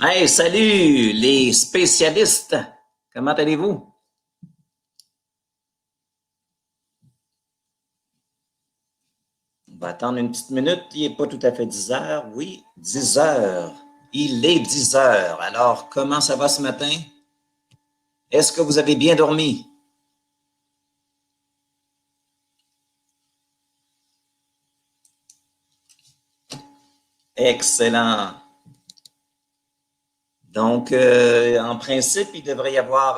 Hey, salut les spécialistes! Comment allez-vous? On va attendre une petite minute. Il n'est pas tout à fait 10 heures. Oui, 10 heures. Il est 10 heures. Alors, comment ça va ce matin? Est-ce que vous avez bien dormi? Excellent. Donc, en principe, il devrait y avoir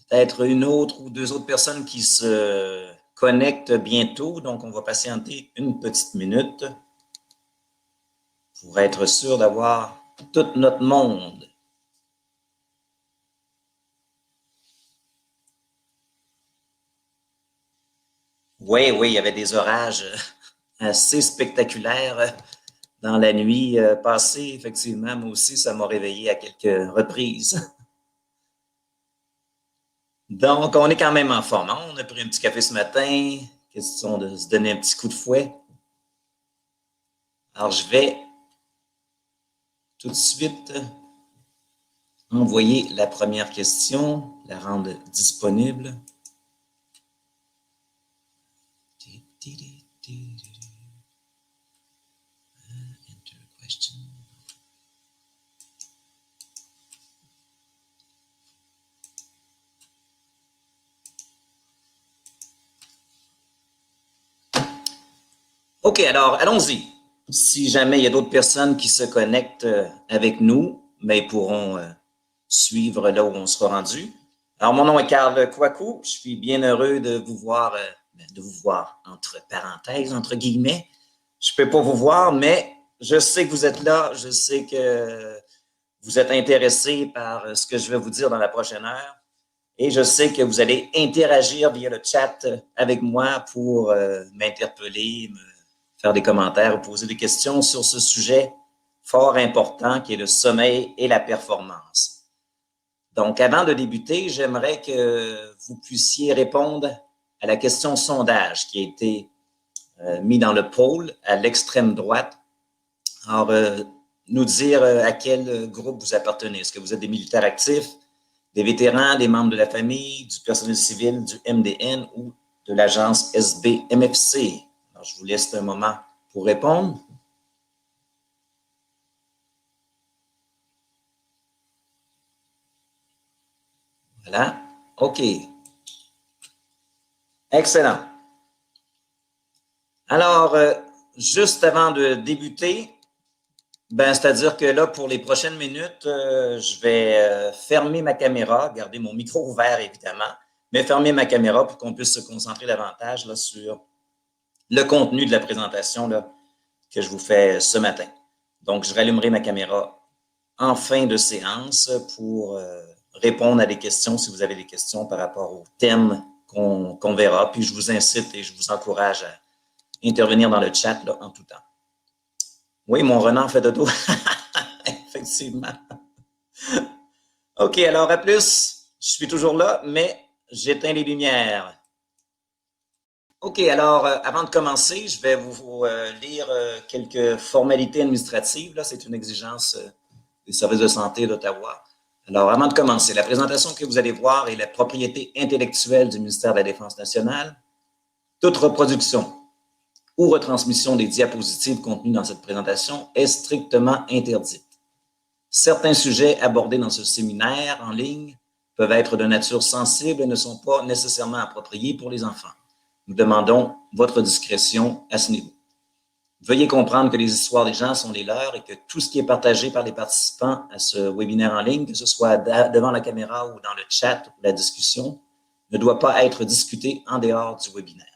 peut-être une autre ou deux autres personnes qui se connectent bientôt. Donc, on va patienter une petite minute pour être sûr d'avoir tout notre monde. Oui, oui, il y avait des orages assez spectaculaires dans la nuit passée. Effectivement, moi aussi, ça m'a réveillé à quelques reprises. Donc, on est quand même en forme. On a pris un petit café ce matin. Question de se donner un petit coup de fouet. Alors, je vais tout de suite envoyer la première question, la rendre disponible. OK, alors allons-y. Si jamais il y a d'autres personnes qui se connectent avec nous, mais ils pourront suivre là où on sera rendu. Alors, mon nom est Carl Kouakou. Je suis bien heureux de vous voir entre parenthèses, entre guillemets. Je ne peux pas vous voir, mais je sais que vous êtes là. Je sais que vous êtes intéressé par ce que je vais vous dire dans la prochaine heure. Et je sais que vous allez interagir via le chat avec moi pour m'interpeller, me faire des commentaires ou poser des questions sur ce sujet fort important qui est le sommeil et la performance. Donc, avant de débuter, j'aimerais que vous puissiez répondre à la question sondage qui a été mis dans le poll à l'extrême droite. Alors, nous dire à quel groupe vous appartenez. Est-ce que vous êtes des militaires actifs, des vétérans, des membres de la famille, du personnel civil, du MDN ou de l'agence SBMFC? Alors, je vous laisse un moment pour répondre. Voilà. OK. Excellent. Alors, juste avant de débuter, c'est-à-dire que là, pour les prochaines minutes, je vais fermer ma caméra, garder mon micro ouvert, évidemment, mais fermer ma caméra pour qu'on puisse se concentrer davantage là, sur le contenu de la présentation là, que je vous fais ce matin. Donc, je rallumerai ma caméra en fin de séance pour répondre à des questions, si vous avez des questions par rapport au thème qu'on verra. Puis, je vous incite et je vous encourage à intervenir dans le chat là, en tout temps. Oui, mon renard fait dodo. Effectivement. OK, alors à plus. Je suis toujours là, mais j'éteins les lumières. OK, alors avant de commencer, je vais vous lire quelques formalités administratives. Là, c'est une exigence des services de santé d'Ottawa. Alors, avant de commencer, la présentation que vous allez voir est la propriété intellectuelle du ministère de la Défense nationale. Toute reproduction ou retransmission des diapositives contenues dans cette présentation est strictement interdite. Certains sujets abordés dans ce séminaire en ligne peuvent être de nature sensible et ne sont pas nécessairement appropriés pour les enfants. Nous demandons votre discrétion à ce niveau. Veuillez comprendre que les histoires des gens sont les leurs et que tout ce qui est partagé par les participants à ce webinaire en ligne, que ce soit devant la caméra ou dans le chat ou la discussion, ne doit pas être discuté en dehors du webinaire.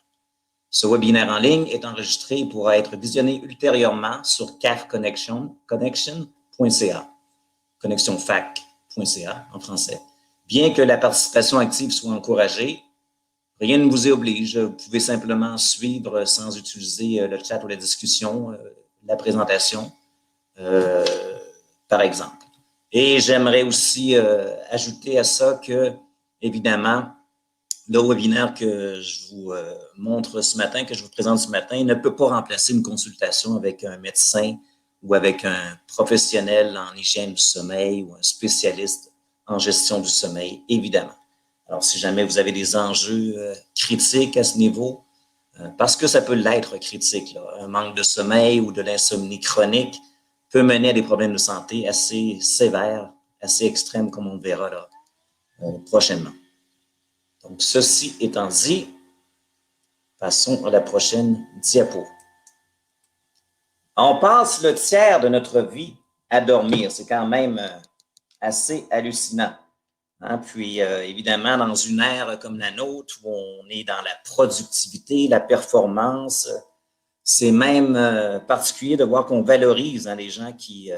Ce webinaire en ligne est enregistré et pourra être visionné ultérieurement sur cafconnection.ca, connexionfac.ca en français. Bien que la participation active soit encouragée, rien ne vous y oblige. Vous pouvez simplement suivre sans utiliser le chat ou la discussion, la présentation, euh, par exemple. Et j'aimerais aussi ajouter à ça que, évidemment, Le webinaire que je vous montre ce matin, que je vous présente ce matin, ne peut pas remplacer une consultation avec un médecin ou avec un professionnel en hygiène du sommeil ou un spécialiste en gestion du sommeil, évidemment. Alors, si jamais vous avez des enjeux critiques à ce niveau, parce que ça peut l'être critique, là, un manque de sommeil ou de l'insomnie chronique peut mener à des problèmes de santé assez sévères, assez extrêmes, comme on le verra là, prochainement. Donc, ceci étant dit, passons à la prochaine diapo. On passe le tiers de notre vie à dormir. C'est quand même assez hallucinant. Hein? Puis, évidemment, dans une ère comme la nôtre, où on est dans la productivité, la performance, c'est même particulier de voir qu'on valorise les gens qui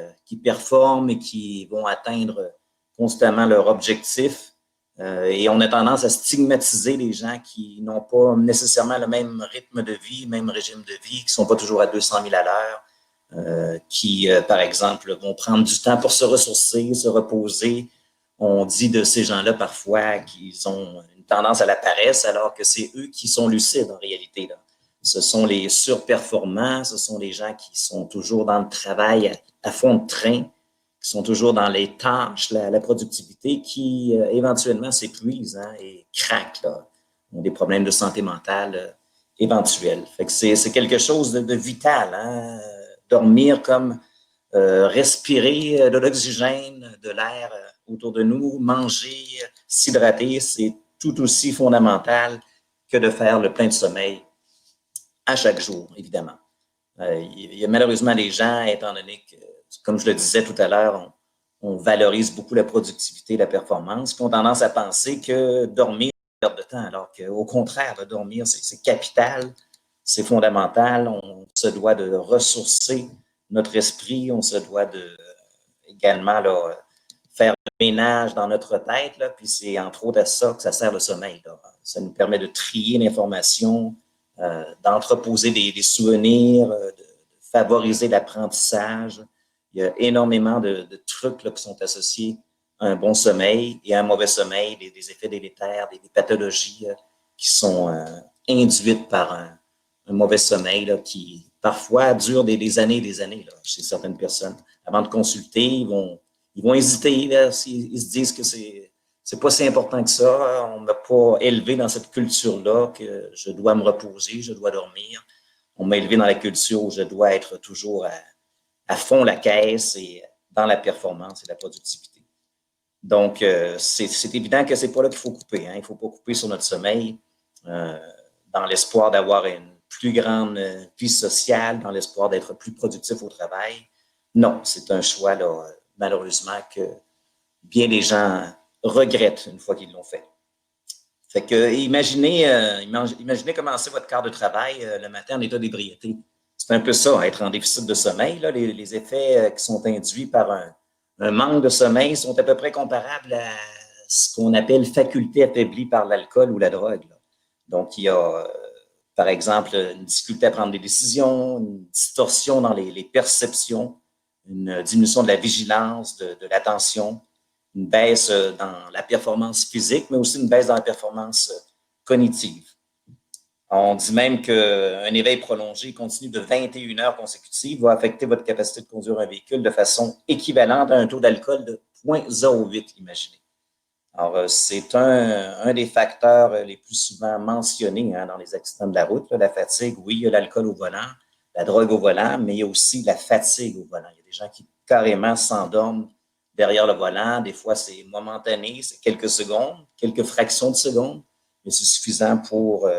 performent et qui vont atteindre constamment leur objectif. Et on a tendance à stigmatiser les gens qui n'ont pas nécessairement le même rythme de vie, même régime de vie, qui ne sont pas toujours à 200 000 à l'heure, qui, par exemple, vont prendre du temps pour se ressourcer, se reposer. On dit de ces gens-là parfois qu'ils ont une tendance à la paresse, alors que c'est eux qui sont lucides en réalité, là. Ce sont les surperformants, ce sont les gens qui sont toujours dans le travail à fond de train, qui sont toujours dans les tâches, la productivité, qui éventuellement s'épuisent hein, et craquent, là, ont des problèmes de santé mentale éventuels. Fait que c'est quelque chose de vital, hein, dormir comme respirer de l'oxygène, de l'air autour de nous, manger, s'hydrater, c'est tout aussi fondamental que de faire le plein de sommeil à chaque jour, évidemment. Il y a malheureusement des gens, étant donné que, comme je le disais tout à l'heure, on valorise beaucoup la productivité, la performance, qui ont tendance à penser que dormir, c'est une perte de temps, alors qu'au contraire, de dormir, c'est capital, c'est fondamental. On se doit de ressourcer notre esprit, on se doit de également là, faire le ménage dans notre tête, là, puis c'est entre autres à ça que ça sert le sommeil. Là. Ça nous permet de trier l'information, d'entreposer des souvenirs, de favoriser l'apprentissage. Il y a énormément de trucs là, qui sont associés à un bon sommeil et à un mauvais sommeil, des effets délétères, des pathologies qui sont induites par un mauvais sommeil là, qui parfois dure des années et des années là, chez certaines personnes. Avant de consulter, ils vont hésiter. Là, ils se disent que c'est pas si important que ça. On m'a pas élevé dans cette culture-là que je dois me reposer, je dois dormir. On m'a élevé dans la culture où je dois être toujours à fond la caisse et dans la performance et la productivité. Donc, c'est évident que c'est pas là qu'il faut couper. Hein. Il faut pas couper sur notre sommeil dans l'espoir d'avoir une plus grande vie sociale, dans l'espoir d'être plus productif au travail. Non, c'est un choix, là, malheureusement, que bien des gens regrettent une fois qu'ils l'ont fait. Fait que imaginez commencer votre quart de travail le matin en état d'ébriété. C'est un peu ça, être en déficit de sommeil. Là, les effets qui sont induits par un manque de sommeil sont à peu près comparables à ce qu'on appelle faculté affaiblie par l'alcool ou la drogue. Là. Donc, il y a, par exemple, une difficulté à prendre des décisions, une distorsion dans les perceptions, une diminution de la vigilance, de l'attention, une baisse dans la performance physique, mais aussi une baisse dans la performance cognitive. On dit même qu'un éveil prolongé continu de 21 heures consécutives va affecter votre capacité de conduire un véhicule de façon équivalente à un taux d'alcool de 0,08, imaginez. Alors, c'est un des facteurs les plus souvent mentionnés hein, dans les accidents de la route. Là, la fatigue, oui, il y a l'alcool au volant, la drogue au volant, mais il y a aussi la fatigue au volant. Il y a des gens qui carrément s'endorment derrière le volant. Des fois, c'est momentané, c'est quelques secondes, quelques fractions de secondes, mais c'est suffisant pour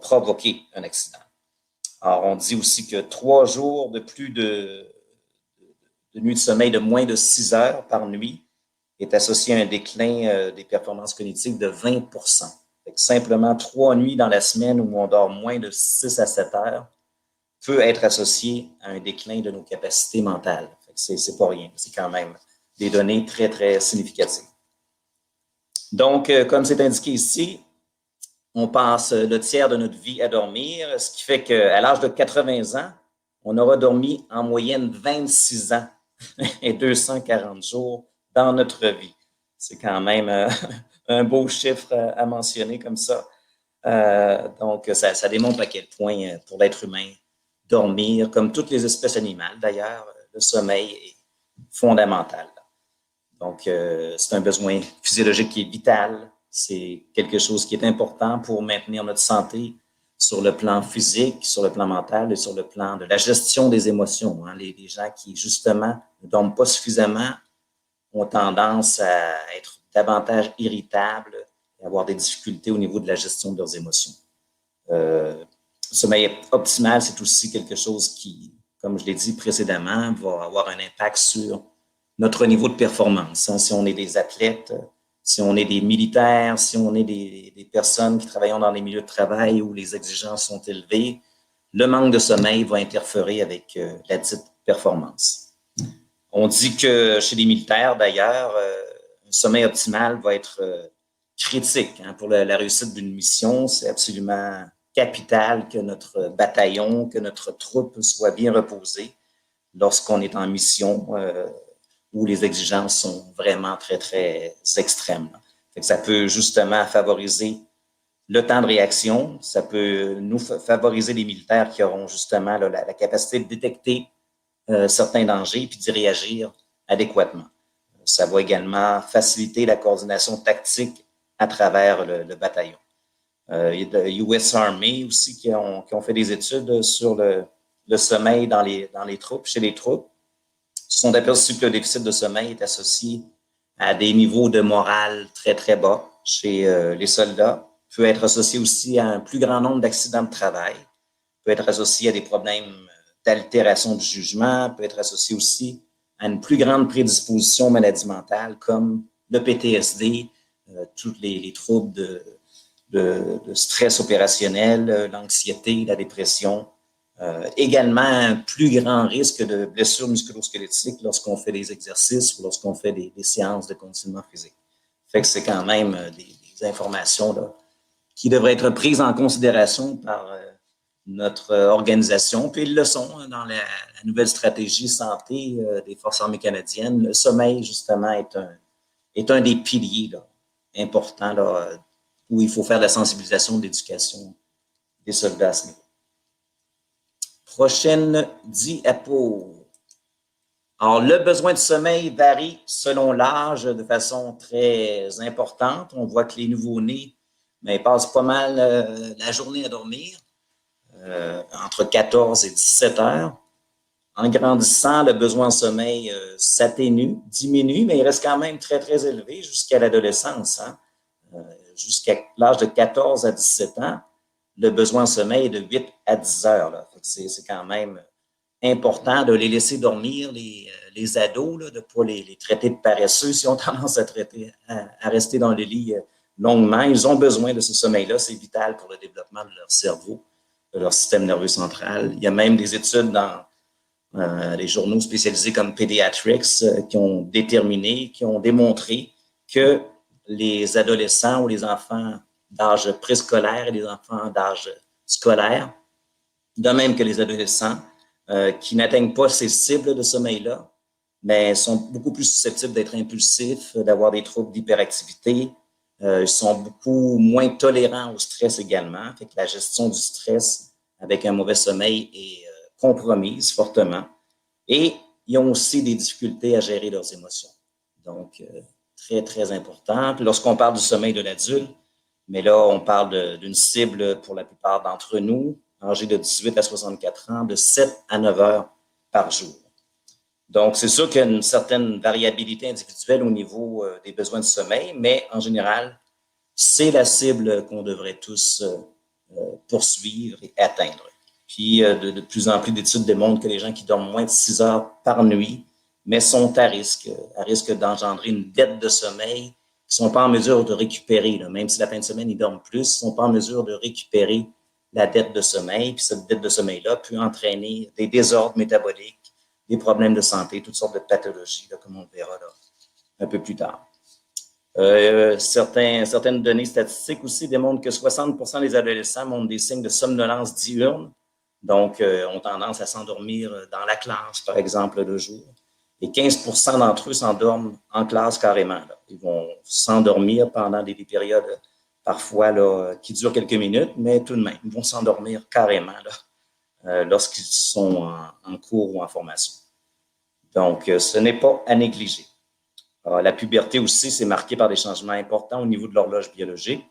provoquer un accident. Alors, on dit aussi que 3 jours de plus de nuit de sommeil de moins de 6 heures par nuit est associé à un déclin des performances cognitives de 20 fait que simplement 3 nuits dans la semaine où on dort moins de 6 à 7 heures peut être associé à un déclin de nos capacités mentales. C'est pas rien. C'est quand même des données très, très significatives. Donc, comme c'est indiqué ici, on passe le tiers de notre vie à dormir, ce qui fait qu'à l'âge de 80 ans, on aura dormi en moyenne 26 ans et 240 jours dans notre vie. C'est quand même un beau chiffre à mentionner comme ça. Donc, ça démontre à quel point, pour l'être humain, dormir, comme toutes les espèces animales d'ailleurs, le sommeil est fondamental. Donc, c'est un besoin physiologique qui est vital. C'est quelque chose qui est important pour maintenir notre santé sur le plan physique, sur le plan mental et sur le plan de la gestion des émotions. Hein. Les gens qui, justement, ne dorment pas suffisamment ont tendance à être davantage irritables et avoir des difficultés au niveau de la gestion de leurs émotions. Le sommeil optimal, c'est aussi quelque chose qui, comme je l'ai dit précédemment, va avoir un impact sur notre niveau de performance. Hein. Si on est des athlètes, si on est des militaires, si on est des personnes qui travaillent dans les milieux de travail où les exigences sont élevées, le manque de sommeil va interférer avec la dite performance. On dit que chez les militaires, d'ailleurs, un sommeil optimal va être critique hein, pour la réussite d'une mission. C'est absolument capital que notre bataillon, que notre troupe soit bien reposée lorsqu'on est en mission où les exigences sont vraiment très, très extrêmes. Fait que ça peut justement favoriser le temps de réaction. Ça peut nous favoriser les militaires qui auront justement là, la capacité de détecter certains dangers puis d'y réagir adéquatement. Ça va également faciliter la coordination tactique à travers le bataillon. Il y a le US Army aussi qui ont fait des études sur le sommeil dans les troupes, chez les troupes. Ils se sont aperçus que le déficit de sommeil est associé à des niveaux de morale très, très bas chez les soldats, peut être associé aussi à un plus grand nombre d'accidents de travail, peut être associé à des problèmes d'altération du jugement, peut être associé aussi à une plus grande prédisposition aux maladies mentales comme le PTSD, tous les troubles de stress opérationnel, l'anxiété, la dépression. Également, un plus grand risque de blessures musculo-squelettiques lorsqu'on fait des exercices ou lorsqu'on fait des séances de conditionnement physique. Fait que c'est quand même des informations là, qui devraient être prises en considération par notre organisation. Puis ils le sont hein, dans la nouvelle stratégie santé des Forces armées canadiennes. Le sommeil, justement, est un des piliers là, importants là, où il faut faire de la sensibilisation, de l'éducation des soldats à ce niveau. Prochaine diapo. Alors, le besoin de sommeil varie selon l'âge de façon très importante. On voit que les nouveau-nés passent pas mal la journée à dormir, entre 14 et 17 heures. En grandissant, le besoin de sommeil s'atténue, diminue, mais il reste quand même très, très élevé jusqu'à l'adolescence. Hein? Jusqu'à l'âge de 14 à 17 ans, le besoin de sommeil est de 8 à 10 heures. Là. C'est quand même important de les laisser dormir, les ados, là, de ne pas les traiter de paresseux si on tendance à rester dans le lit longuement. Ils ont besoin de ce sommeil-là. C'est vital pour le développement de leur cerveau, de leur système nerveux central. Il y a même des études dans les journaux spécialisés comme Pediatrics qui ont déterminé, qui ont démontré que les adolescents ou les enfants d'âge préscolaire et les enfants d'âge scolaire, de même que les adolescents qui n'atteignent pas ces cibles de sommeil-là, mais sont beaucoup plus susceptibles d'être impulsifs, d'avoir des troubles d'hyperactivité. Ils sont beaucoup moins tolérants au stress également. Fait que la gestion du stress avec un mauvais sommeil est compromise fortement. Et ils ont aussi des difficultés à gérer leurs émotions. Donc, très, très important. Puis lorsqu'on parle du sommeil de l'adulte, mais là, on parle d'une cible pour la plupart d'entre nous, âgés de 18 à 64 ans, de 7 à 9 heures par jour. Donc, c'est sûr qu'il y a une certaine variabilité individuelle au niveau des besoins de sommeil, mais en général, c'est la cible qu'on devrait tous poursuivre et atteindre. Puis, de plus en plus d'études démontrent que les gens qui dorment moins de 6 heures par nuit, mais sont à risque d'engendrer une dette de sommeil, qui ne sont pas en mesure de récupérer. Là. Même si la fin de semaine, ils dorment plus, ils ne sont pas en mesure de récupérer la dette de sommeil. Puis cette dette de sommeil-là peut entraîner des désordres métaboliques, des problèmes de santé, toutes sortes de pathologies, là, comme on le verra là, un peu plus tard. Certaines données statistiques aussi démontrent que 60% des adolescents montrent des signes de somnolence diurne, donc ont tendance à s'endormir dans la classe, par exemple, le jour. Et 15% d'entre eux s'endorment en classe carrément. Là. Ils vont s'endormir pendant des périodes parfois là, qui durent quelques minutes, mais tout de même, ils vont s'endormir carrément là, lorsqu'ils sont en cours ou en formation. Donc, ce n'est pas à négliger. La puberté aussi, c'est marqué par des changements importants au niveau de l'horloge biologique,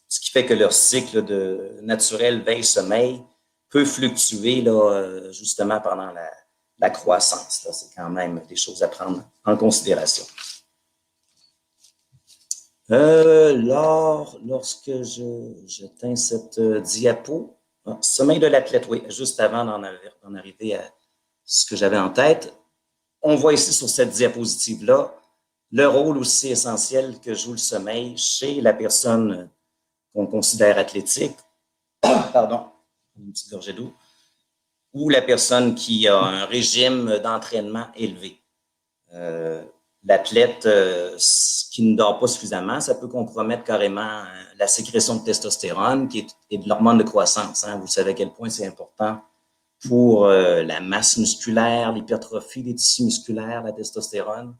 ce qui fait que leur cycle naturel veille-sommeil peut fluctuer là, justement pendant la croissance. C'est quand même des choses à prendre en considération. Lorsque j'atteins cette diapo, sommeil de l'athlète, oui, juste avant d'en arriver à ce que j'avais en tête, on voit ici sur cette diapositive-là le rôle aussi essentiel que joue le sommeil chez la personne qu'on considère athlétique, pardon, une petite gorgée d'eau, ou la personne qui a un régime d'entraînement élevé. L'athlète qui ne dort pas suffisamment, ça peut compromettre carrément la sécrétion de testostérone et de l'hormone de croissance. Hein. Vous savez à quel point c'est important pour la masse musculaire, l'hypertrophie des tissus musculaires, la testostérone.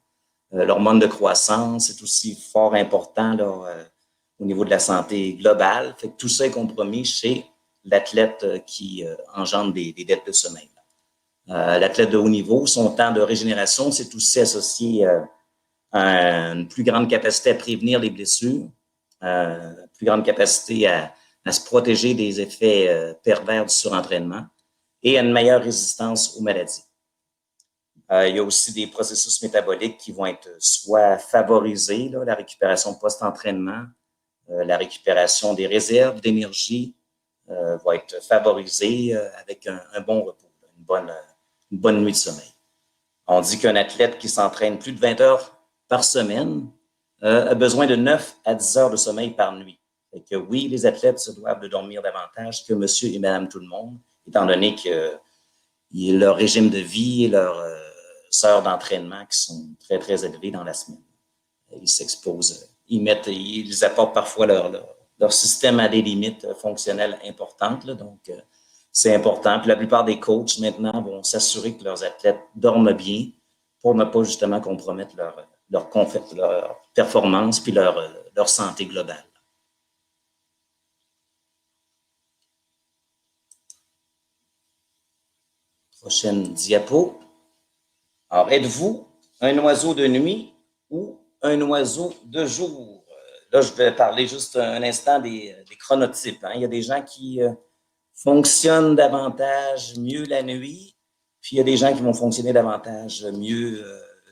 L'hormone de croissance est aussi fort important là, au niveau de la santé globale. Fait que tout ça est compromis chez l'athlète qui engendre des dettes de sommeil. L'athlète de haut niveau, son temps de régénération, c'est aussi associé à une plus grande capacité à prévenir les blessures, plus grande capacité à se protéger des effets pervers du surentraînement et à une meilleure résistance aux maladies. Il y a aussi des processus métaboliques qui vont être soit favorisés, là, la récupération post-entraînement, la récupération des réserves d'énergie va être favorisée avec un bon repos, une bonne nuit de sommeil. On dit qu'un athlète qui s'entraîne plus de 20 heures par semaine a besoin de 9 à 10 heures de sommeil par nuit. Fait que oui, les athlètes se doivent de dormir davantage que monsieur et madame tout le monde, étant donné que leur régime de vie et leurs heures d'entraînement qui sont très, très élevées dans la semaine. Ils s'exposent, ils apportent parfois leur système à des limites fonctionnelles importantes. Là, donc, c'est important. Puis la plupart des coachs maintenant vont s'assurer que leurs athlètes dorment bien pour ne pas justement compromettre leur performance puis leur santé globale. Prochaine diapo. Alors, êtes-vous un oiseau de nuit ou un oiseau de jour? Là, je vais parler juste un instant des chronotypes. Hein. Il y a des gens qui fonctionnent davantage mieux la nuit, puis il y a des gens qui vont fonctionner davantage mieux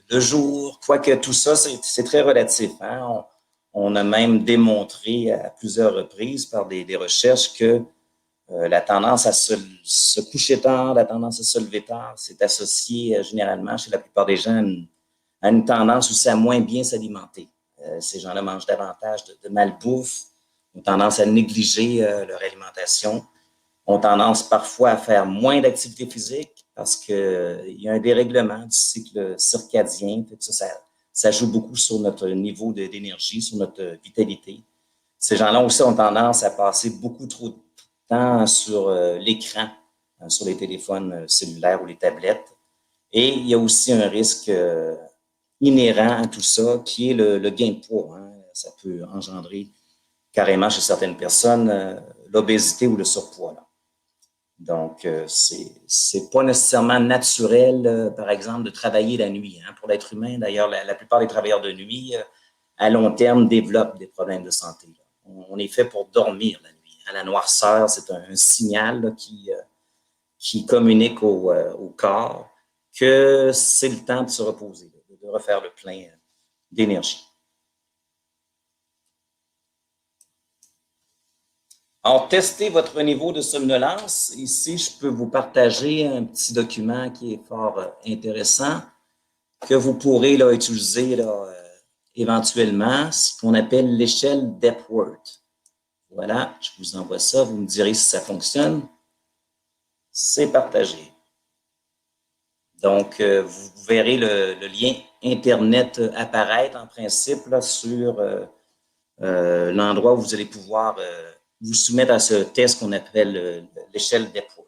le jour. Quoique tout ça, c'est très relatif. Hein. On a même démontré à plusieurs reprises par des recherches que la tendance à se coucher tard, la tendance à se lever tard, c'est associé généralement chez la plupart des gens à une tendance aussi à moins bien s'alimenter. Ces gens-là mangent davantage de malbouffe, ont tendance à négliger leur alimentation, ont tendance parfois à faire moins d'activité physique parce qu'il y a un dérèglement du cycle circadien. Ça joue beaucoup sur notre niveau d'énergie, sur notre vitalité. Ces gens-là aussi ont tendance à passer beaucoup trop de temps sur l'écran, sur les téléphones cellulaires ou les tablettes. Et il y a aussi un risque inhérent à tout ça, qui est le gain de poids. Hein. Ça peut engendrer carrément chez certaines personnes l'obésité ou le surpoids. Là. Donc, c'est pas nécessairement naturel, par exemple, de travailler la nuit. Hein. Pour l'être humain, d'ailleurs, la plupart des travailleurs de nuit, à long terme, développent des problèmes de santé. Là. On est fait pour dormir la nuit. La noirceur, c'est un signal là, qui communique au corps que c'est le temps de se reposer, de refaire le plein d'énergie. Alors, testez votre niveau de somnolence. Ici, je peux vous partager un petit document qui est fort intéressant que vous pourrez là, utiliser là, éventuellement, ce qu'on appelle l'échelle d'Epworth. Voilà, je vous envoie ça. Vous me direz si ça fonctionne. C'est partagé. Donc, vous verrez le lien Internet apparaître en principe là, sur l'endroit où vous allez pouvoir vous soumettre à ce test qu'on appelle l'échelle d'Epworth.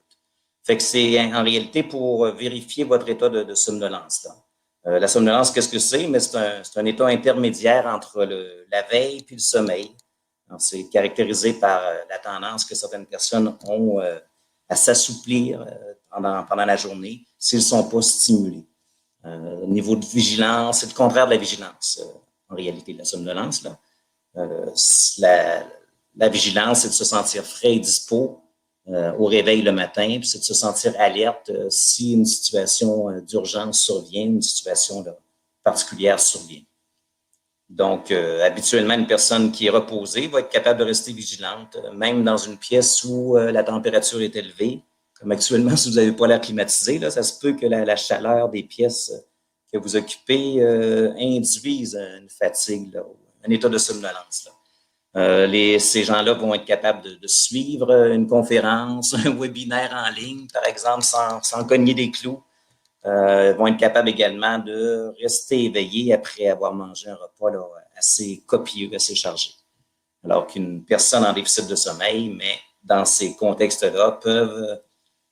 Fait que c'est en réalité pour vérifier votre état de somnolence. Là. La somnolence, qu'est-ce que c'est? Mais c'est un état intermédiaire entre la veille et le sommeil. C'est caractérisé par la tendance que certaines personnes ont à s'assouplir pendant la journée s'ils ne sont pas stimulés. Niveau de vigilance, c'est le contraire de la vigilance, en réalité, de la somnolence. Là. La, la vigilance, c'est de se sentir frais et dispo au réveil le matin, puis c'est de se sentir alerte si une situation d'urgence survient, une situation là, particulière survient. Donc, habituellement, une personne qui est reposée va être capable de rester vigilante, même dans une pièce où la température est élevée. Comme actuellement, si vous n'avez pas l'air climatisé, là, ça se peut que la chaleur des pièces que vous occupez induise une fatigue, là, un état de somnolence. Là. Ces gens-là vont être capables de suivre une conférence, un webinaire en ligne, par exemple, sans cogner des clous. Vont être capables également de rester éveillés après avoir mangé un repas là, assez copieux, assez chargé. Alors qu'une personne en déficit de sommeil, mais dans ces contextes-là, peuvent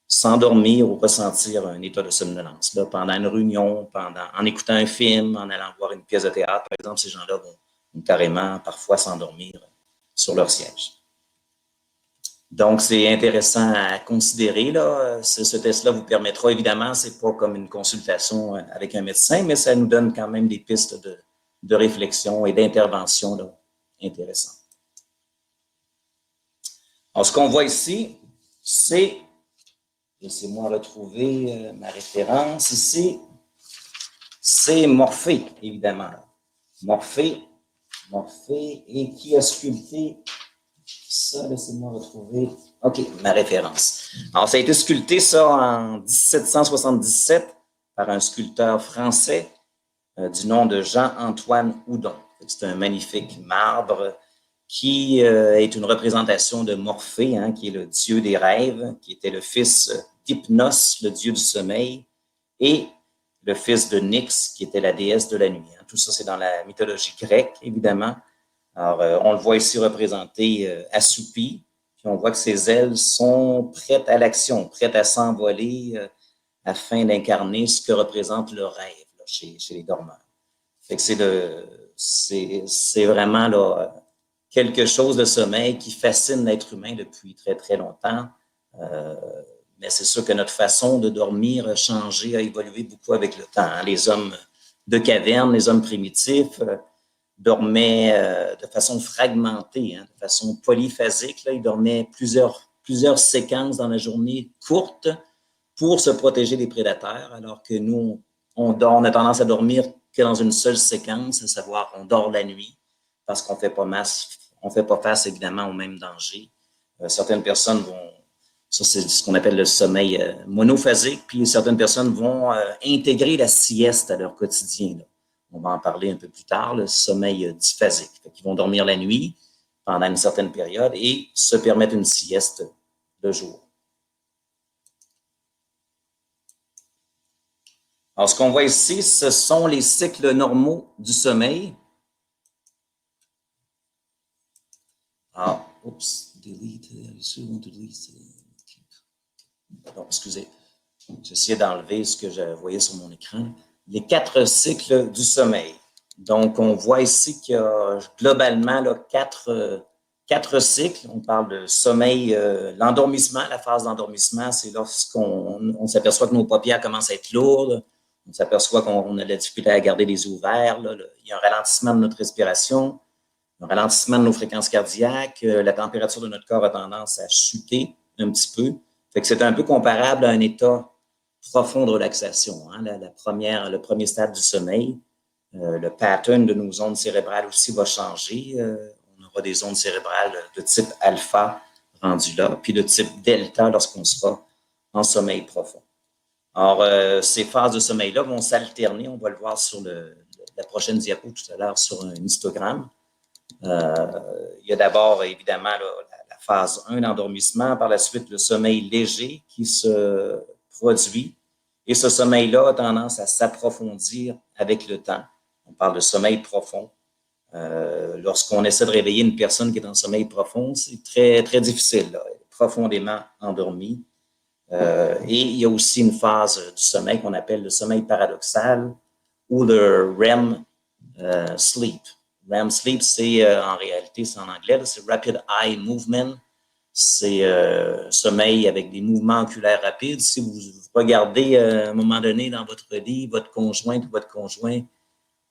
s'endormir ou ressentir un état de somnolence. Là, pendant une réunion, en écoutant un film, en allant voir une pièce de théâtre, par exemple, ces gens-là vont carrément parfois s'endormir sur leur siège. Donc, c'est intéressant à considérer. Là. Ce test-là vous permettra, évidemment, c'est pas comme une consultation avec un médecin, mais ça nous donne quand même des pistes de réflexion et d'intervention là, intéressantes. Alors, ce qu'on voit ici, c'est, laissez-moi retrouver ma référence ici, c'est Morphée, évidemment. Morphée, et qui a sculpté ça, laissez-moi retrouver. OK, ma référence. Alors, ça a été sculpté, ça, en 1777 par un sculpteur français du nom de Jean-Antoine Houdon. C'est un magnifique marbre qui est une représentation de Morphée, hein, qui est le dieu des rêves, qui était le fils d'Hypnos, le dieu du sommeil, et le fils de Nyx, qui était la déesse de la nuit. Hein. Tout ça, c'est dans la mythologie grecque, évidemment. Alors, on le voit ici représenté assoupi, puis on voit que ses ailes sont prêtes à l'action, prêtes à s'envoler afin d'incarner ce que représente le rêve là, chez les dormeurs. Fait que c'est vraiment là, quelque chose de sommeil qui fascine l'être humain depuis très, très longtemps. Mais c'est sûr que notre façon de dormir a changé, a évolué beaucoup avec le temps. Hein. Les hommes de caverne, les hommes primitifs, dormaient de façon fragmentée, hein, de façon polyphasique. Là. Ils dormaient plusieurs séquences dans la journée courtes pour se protéger des prédateurs, alors que nous, on a tendance à dormir que dans une seule séquence, à savoir on dort la nuit parce qu'on fait pas face évidemment au même danger. Certaines personnes vont, ça c'est ce qu'on appelle le sommeil monophasique, puis certaines personnes vont intégrer la sieste à leur quotidien. Là. On va en parler un peu plus tard, le sommeil diphasique. Ils vont dormir la nuit pendant une certaine période et se permettre une sieste le jour. Alors, ce qu'on voit ici, ce sont les cycles normaux du sommeil. Ah, oups, delete, pardon, excusez. J'essayais d'enlever ce que je voyais sur mon écran. Les 4 cycles du sommeil. Donc, on voit ici qu'il y a globalement là, 4 cycles. On parle de sommeil, l'endormissement. La phase d'endormissement, c'est lorsqu'on s'aperçoit que nos paupières commencent à être lourdes. On s'aperçoit qu'on a de la difficulté à garder les yeux ouverts. Là. Il y a un ralentissement de notre respiration, un ralentissement de nos fréquences cardiaques. La température de notre corps a tendance à chuter un petit peu. Fait que c'est un peu comparable à un état profond de relaxation. Hein. Le premier stade du sommeil. Le pattern de nos ondes cérébrales aussi va changer. On aura des ondes cérébrales de type alpha rendues là, puis de type delta lorsqu'on sera en sommeil profond. Alors, ces phases de sommeil-là vont s'alterner. On va le voir sur la prochaine diapo tout à l'heure sur un histogramme. Il y a d'abord, évidemment, la phase 1 d'endormissement. Par la suite, le sommeil léger qui se produit. Et ce sommeil-là a tendance à s'approfondir avec le temps. On parle de sommeil profond. Lorsqu'on essaie de réveiller une personne qui est en sommeil profond, c'est très, très difficile. Là. Elle est profondément endormie. Et il y a aussi une phase du sommeil qu'on appelle le sommeil paradoxal, ou le REM sleep. REM sleep, c'est en réalité, c'est en anglais, c'est Rapid Eye Movement. C'est sommeil avec des mouvements oculaires rapides. Si vous regardez à un moment donné dans votre lit, votre conjointe ou votre conjoint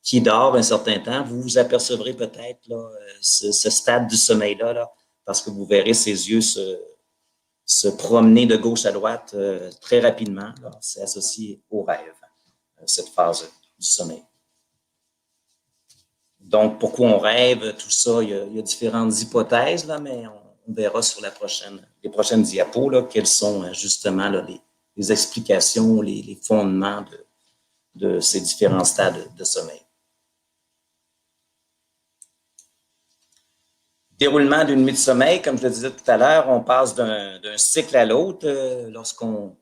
qui dort un certain temps, vous vous apercevrez peut-être là, ce stade du sommeil-là, là, parce que vous verrez ses yeux se promener de gauche à droite très rapidement. C'est associé au rêve, cette phase du sommeil. Donc, pourquoi on rêve, tout ça, il y a différentes hypothèses, là, mais on verra sur les prochaines diapos là, quelles sont justement là, les explications, les fondements de ces différents stades de sommeil. Déroulement d'une nuit de sommeil, comme je le disais tout à l'heure, on passe d'un cycle à l'autre lorsqu'on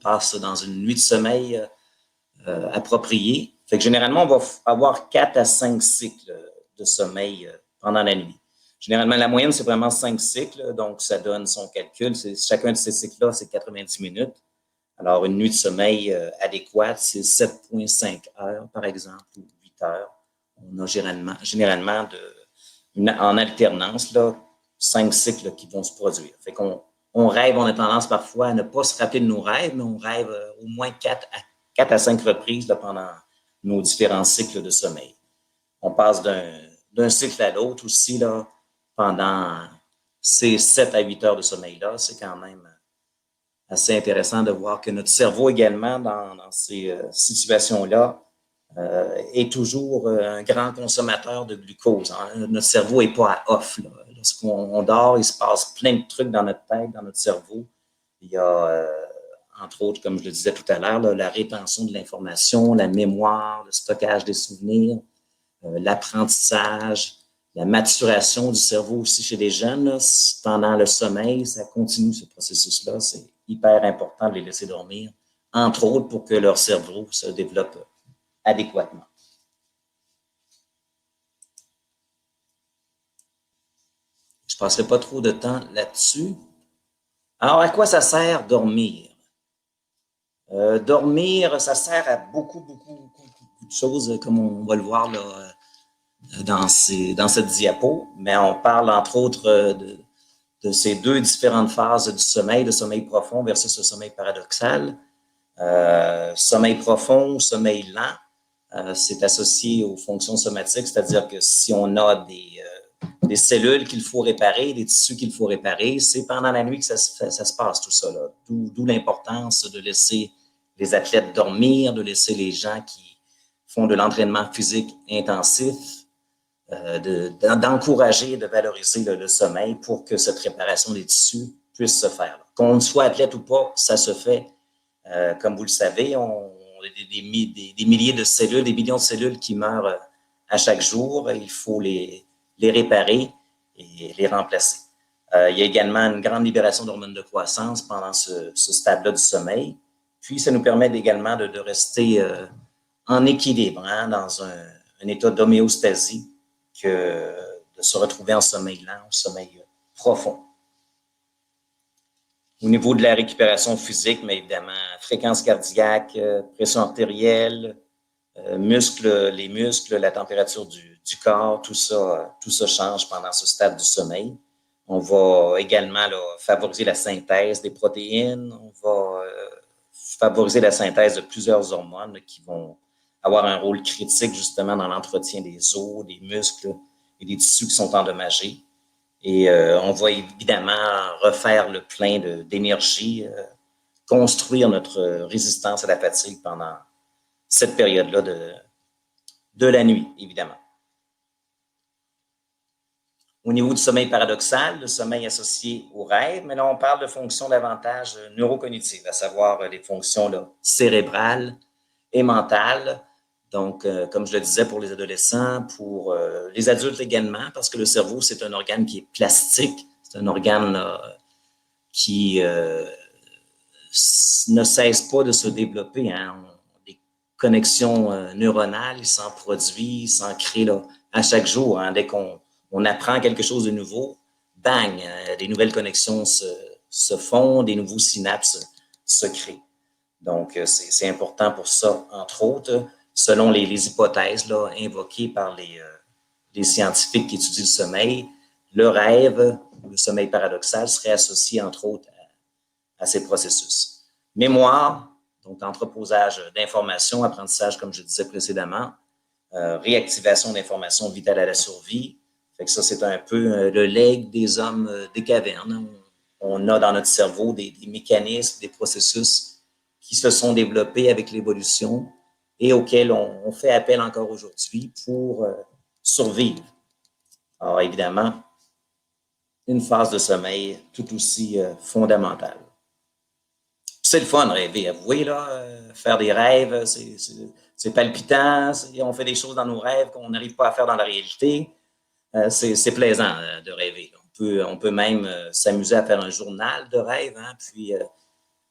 passe dans une nuit de sommeil appropriée. Fait que généralement, on va avoir 4 à 5 cycles de sommeil pendant la nuit. Généralement, la moyenne, c'est vraiment 5 cycles, donc ça donne son calcul. Chacun de ces cycles-là, c'est 90 minutes. Alors, une nuit de sommeil adéquate, c'est 7,5 heures, par exemple, ou 8 heures. On a généralement en alternance, là, 5 cycles qui vont se produire. Fait qu'on rêve, on a tendance parfois à ne pas se rappeler de nos rêves, mais on rêve au moins 4 à 5 reprises là, pendant nos différents cycles de sommeil. On passe d'un cycle à l'autre aussi là, pendant ces 7 à 8 heures de sommeil-là. C'est quand même assez intéressant de voir que notre cerveau également, dans ces situations-là, est toujours un grand consommateur de glucose. Hein. Notre cerveau n'est pas à off. Là. Lorsqu'on dort, il se passe plein de trucs dans notre tête, dans notre cerveau. Il y a, entre autres, comme je le disais tout à l'heure, la rétention de l'information, la mémoire, le stockage des souvenirs, l'apprentissage, la maturation du cerveau aussi chez les jeunes. Là, pendant le sommeil, ça continue ce processus-là. C'est hyper important de les laisser dormir, entre autres pour que leur cerveau se développe adéquatement. Je ne passerai pas trop de temps là-dessus. Alors, à quoi ça sert dormir? Dormir, ça sert à beaucoup de choses, comme on va le voir là, dans cette diapo, mais on parle entre autres de ces deux différentes phases du sommeil, le sommeil profond versus le sommeil paradoxal. Sommeil profond, sommeil lent, c'est associé aux fonctions somatiques, c'est-à-dire que si on a des cellules qu'il faut réparer, des tissus qu'il faut réparer, c'est pendant la nuit que ça se passe tout ça. D'où l'importance de laisser les athlètes dormir, de laisser les gens qui font de l'entraînement physique intensif, d'encourager, de valoriser le sommeil pour que cette réparation des tissus puisse se faire. Qu'on soit athlète ou pas, ça se fait. Comme vous le savez, on a des milliers de cellules, des millions de cellules qui meurent à chaque jour. Il faut les réparer et les remplacer. Il y a également une grande libération d'hormones de croissance pendant ce stade-là du sommeil. Puis, ça nous permet également de rester en équilibre, hein, dans un état d'homéostasie, que de se retrouver en sommeil lent, en sommeil profond. Au niveau de la récupération physique, mais évidemment, fréquence cardiaque, pression artérielle, les muscles, la température du corps, tout ça change pendant ce stade du sommeil. On va également là, favoriser la synthèse des protéines, on va favoriser la synthèse de plusieurs hormones là, qui vont avoir un rôle critique justement dans l'entretien des os, des muscles et des tissus qui sont endommagés. Et on va évidemment refaire le plein d'énergie, construire notre résistance à la fatigue pendant cette période-là de la nuit, évidemment. Au niveau du sommeil paradoxal, le sommeil associé au rêve, mais là, on parle de fonctions davantage neurocognitives, à savoir les fonctions là, cérébrales et mentales. Donc, comme je le disais pour les adolescents, pour les adultes également, parce que le cerveau, c'est un organe qui est plastique, c'est un organe qui ne cesse pas de se développer. Hein. Des connexions neuronales, il s'en produit, il s'en crée là, à chaque jour. Hein. Dès qu'on apprend quelque chose de nouveau, bang, des nouvelles connexions se font, des nouveaux synapses se créent. Donc, c'est important pour ça, entre autres. selon les hypothèses là, invoquées par les scientifiques qui étudient le sommeil, le rêve, le sommeil paradoxal, serait associé, entre autres, à ces processus. Mémoire, donc entreposage d'informations, apprentissage, comme je disais précédemment, réactivation d'informations vitales à la survie. Fait que ça, c'est un peu le legs des hommes des cavernes. On a dans notre cerveau des mécanismes, des processus qui se sont développés avec l'évolution et auxquels on fait appel encore aujourd'hui pour survivre. Alors, évidemment, une phase de sommeil tout aussi fondamentale. C'est le fun, rêver, avouez, là. Faire des rêves, c'est palpitant. On fait des choses dans nos rêves qu'on n'arrive pas à faire dans la réalité. C'est plaisant de rêver. On peut même s'amuser à faire un journal de rêve, hein, puis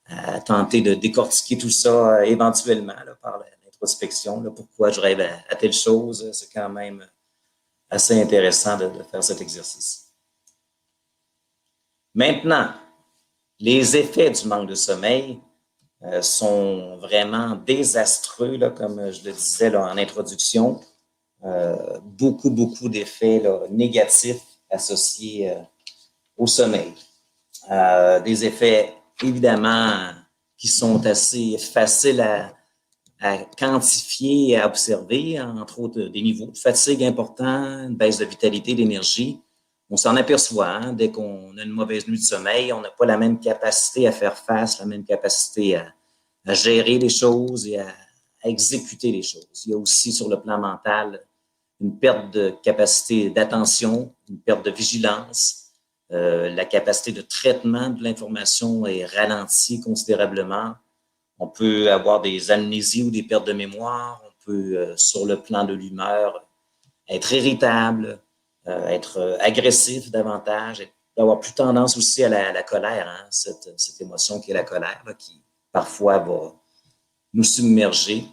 à tenter de décortiquer tout ça éventuellement là, par l'introspection. Là, pourquoi je rêve à telle chose. C'est quand même assez intéressant de faire cet exercice. Maintenant, les effets du manque de sommeil sont vraiment désastreux, là, comme je le disais là, en introduction. Beaucoup d'effets là, négatifs associés au sommeil. Des effets, évidemment, qui sont assez faciles à quantifier et à observer, entre autres des niveaux de fatigue importants, une baisse de vitalité, d'énergie. On s'en aperçoit, hein, dès qu'on a une mauvaise nuit de sommeil, on n'a pas la même capacité à faire face, la même capacité à gérer les choses et à exécuter les choses. Il y a aussi sur le plan mental une perte de capacité d'attention, une perte de vigilance, la capacité de traitement de l'information est ralentie considérablement. On peut avoir des amnésies ou des pertes de mémoire. On peut, sur le plan de l'humeur, être irritable, être agressif davantage, avoir plus tendance aussi à la colère, hein, cette émotion qui est la colère, là, qui parfois va nous submerger.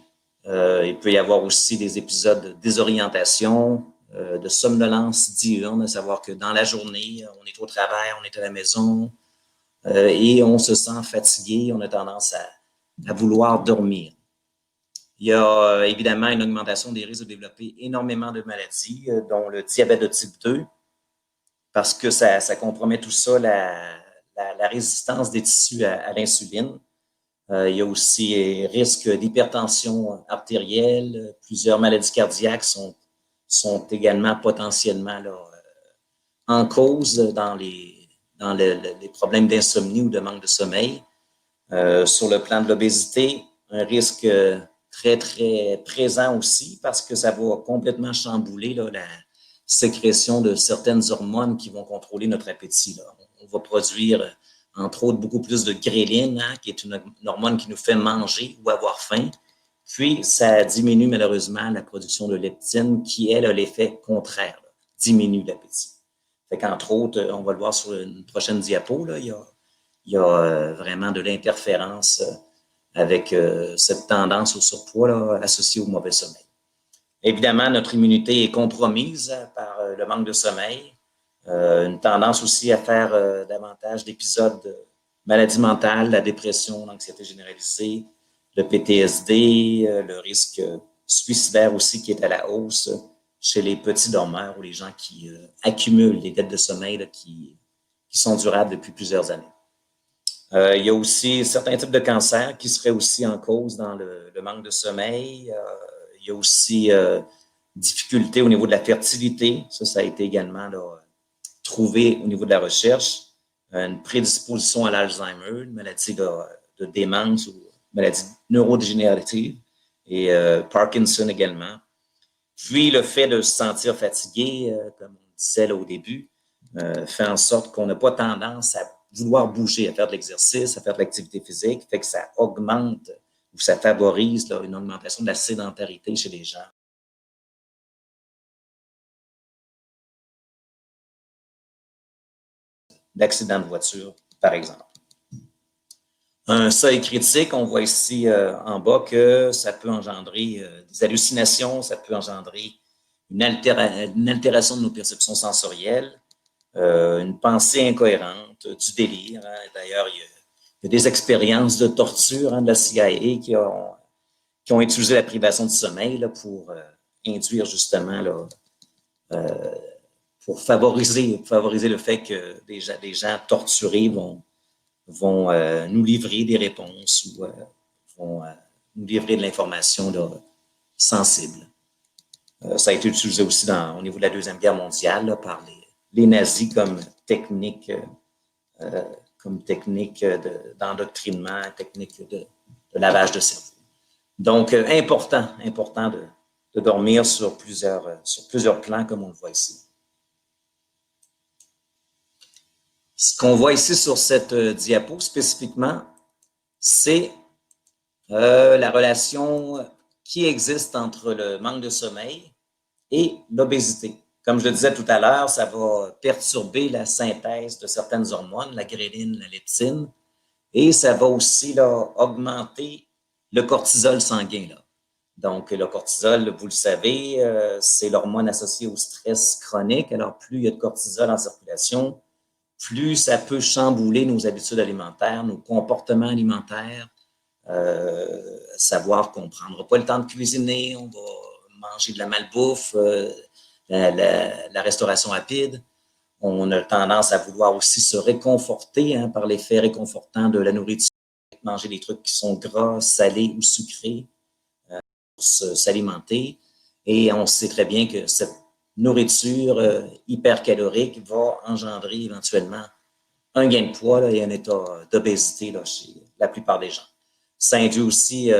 Il peut y avoir aussi des épisodes de désorientation, de somnolence diurne, à savoir que dans la journée, on est au travail, on est à la maison et on se sent fatigué, on a tendance à vouloir dormir. Il y a évidemment une augmentation des risques de développer énormément de maladies, dont le diabète de type 2, parce que ça compromet tout ça, la résistance des tissus à l'insuline. Il y a aussi risque d'hypertension artérielle. Plusieurs maladies cardiaques sont également potentiellement là, en cause dans les problèmes d'insomnie ou de manque de sommeil. Sur le plan de l'obésité, un risque très présent aussi parce que ça va complètement chambouler là, la sécrétion de certaines hormones qui vont contrôler notre appétit. Là. On va produire, entre autres, beaucoup plus de gréline, hein, qui est une hormone qui nous fait manger ou avoir faim. Puis, ça diminue malheureusement la production de leptine qui, elle, a l'effet contraire, là, diminue l'appétit. Fait qu'entre autres, on va le voir sur une prochaine diapo, là, il y a vraiment de l'interférence avec cette tendance au surpoids là, associée au mauvais sommeil. Évidemment, notre immunité est compromise par le manque de sommeil, une tendance aussi à faire davantage d'épisodes de maladie mentale, la dépression, l'anxiété généralisée, le PTSD, le risque suicidaire aussi qui est à la hausse chez les petits dormeurs ou les gens qui accumulent des dettes de sommeil là, qui sont durables depuis plusieurs années. Il y a aussi certains types de cancers qui seraient aussi en cause dans le manque de sommeil. Il y a aussi difficultés au niveau de la fertilité. Ça a été également là, trouvé au niveau de la recherche. Une prédisposition à l'Alzheimer, une maladie de démence ou maladie neurodégénérative et Parkinson également. Puis le fait de se sentir fatigué, comme on disait là, au début, fait en sorte qu'on n'a pas tendance à vouloir bouger, à faire de l'exercice, à faire de l'activité physique, fait que ça augmente ou ça favorise là, une augmentation de la sédentarité chez les gens. D'accidents de voiture, par exemple. Un seuil critique, on voit ici en bas que ça peut engendrer des hallucinations, ça peut engendrer une altération de nos perceptions sensorielles, une pensée incohérente, du délire. Hein. D'ailleurs, il y a des expériences de torture hein, de la CIA qui ont utilisé la privation du sommeil là, pour induire justement, là, pour favoriser le fait que des gens torturés vont nous livrer des réponses ou vont nous livrer de l'information sensible. Ça a été utilisé aussi au niveau de la Deuxième Guerre mondiale là, par les nazis comme technique d'endoctrinement, technique de lavage de cerveau. Donc, important de dormir sur plusieurs plans, comme on le voit ici. Ce qu'on voit ici sur cette diapo spécifiquement, c'est la relation qui existe entre le manque de sommeil et l'obésité. Comme je le disais tout à l'heure, ça va perturber la synthèse de certaines hormones, la gréline, la leptine, et ça va aussi là, augmenter le cortisol sanguin. Là. Donc, le cortisol, vous le savez, c'est l'hormone associée au stress chronique. Alors, plus il y a de cortisol en circulation, plus ça peut chambouler nos habitudes alimentaires, nos comportements alimentaires, savoir qu'on ne prendra pas le temps de cuisiner, on va manger de la malbouffe, la restauration rapide. On a tendance à vouloir aussi se réconforter par l'effet réconfortant de la nourriture, manger des trucs qui sont gras, salés ou sucrés pour s'alimenter. Et on sait très bien que cette nourriture hypercalorique va engendrer éventuellement un gain de poids là, et un état d'obésité chez la plupart des gens. Ça induit aussi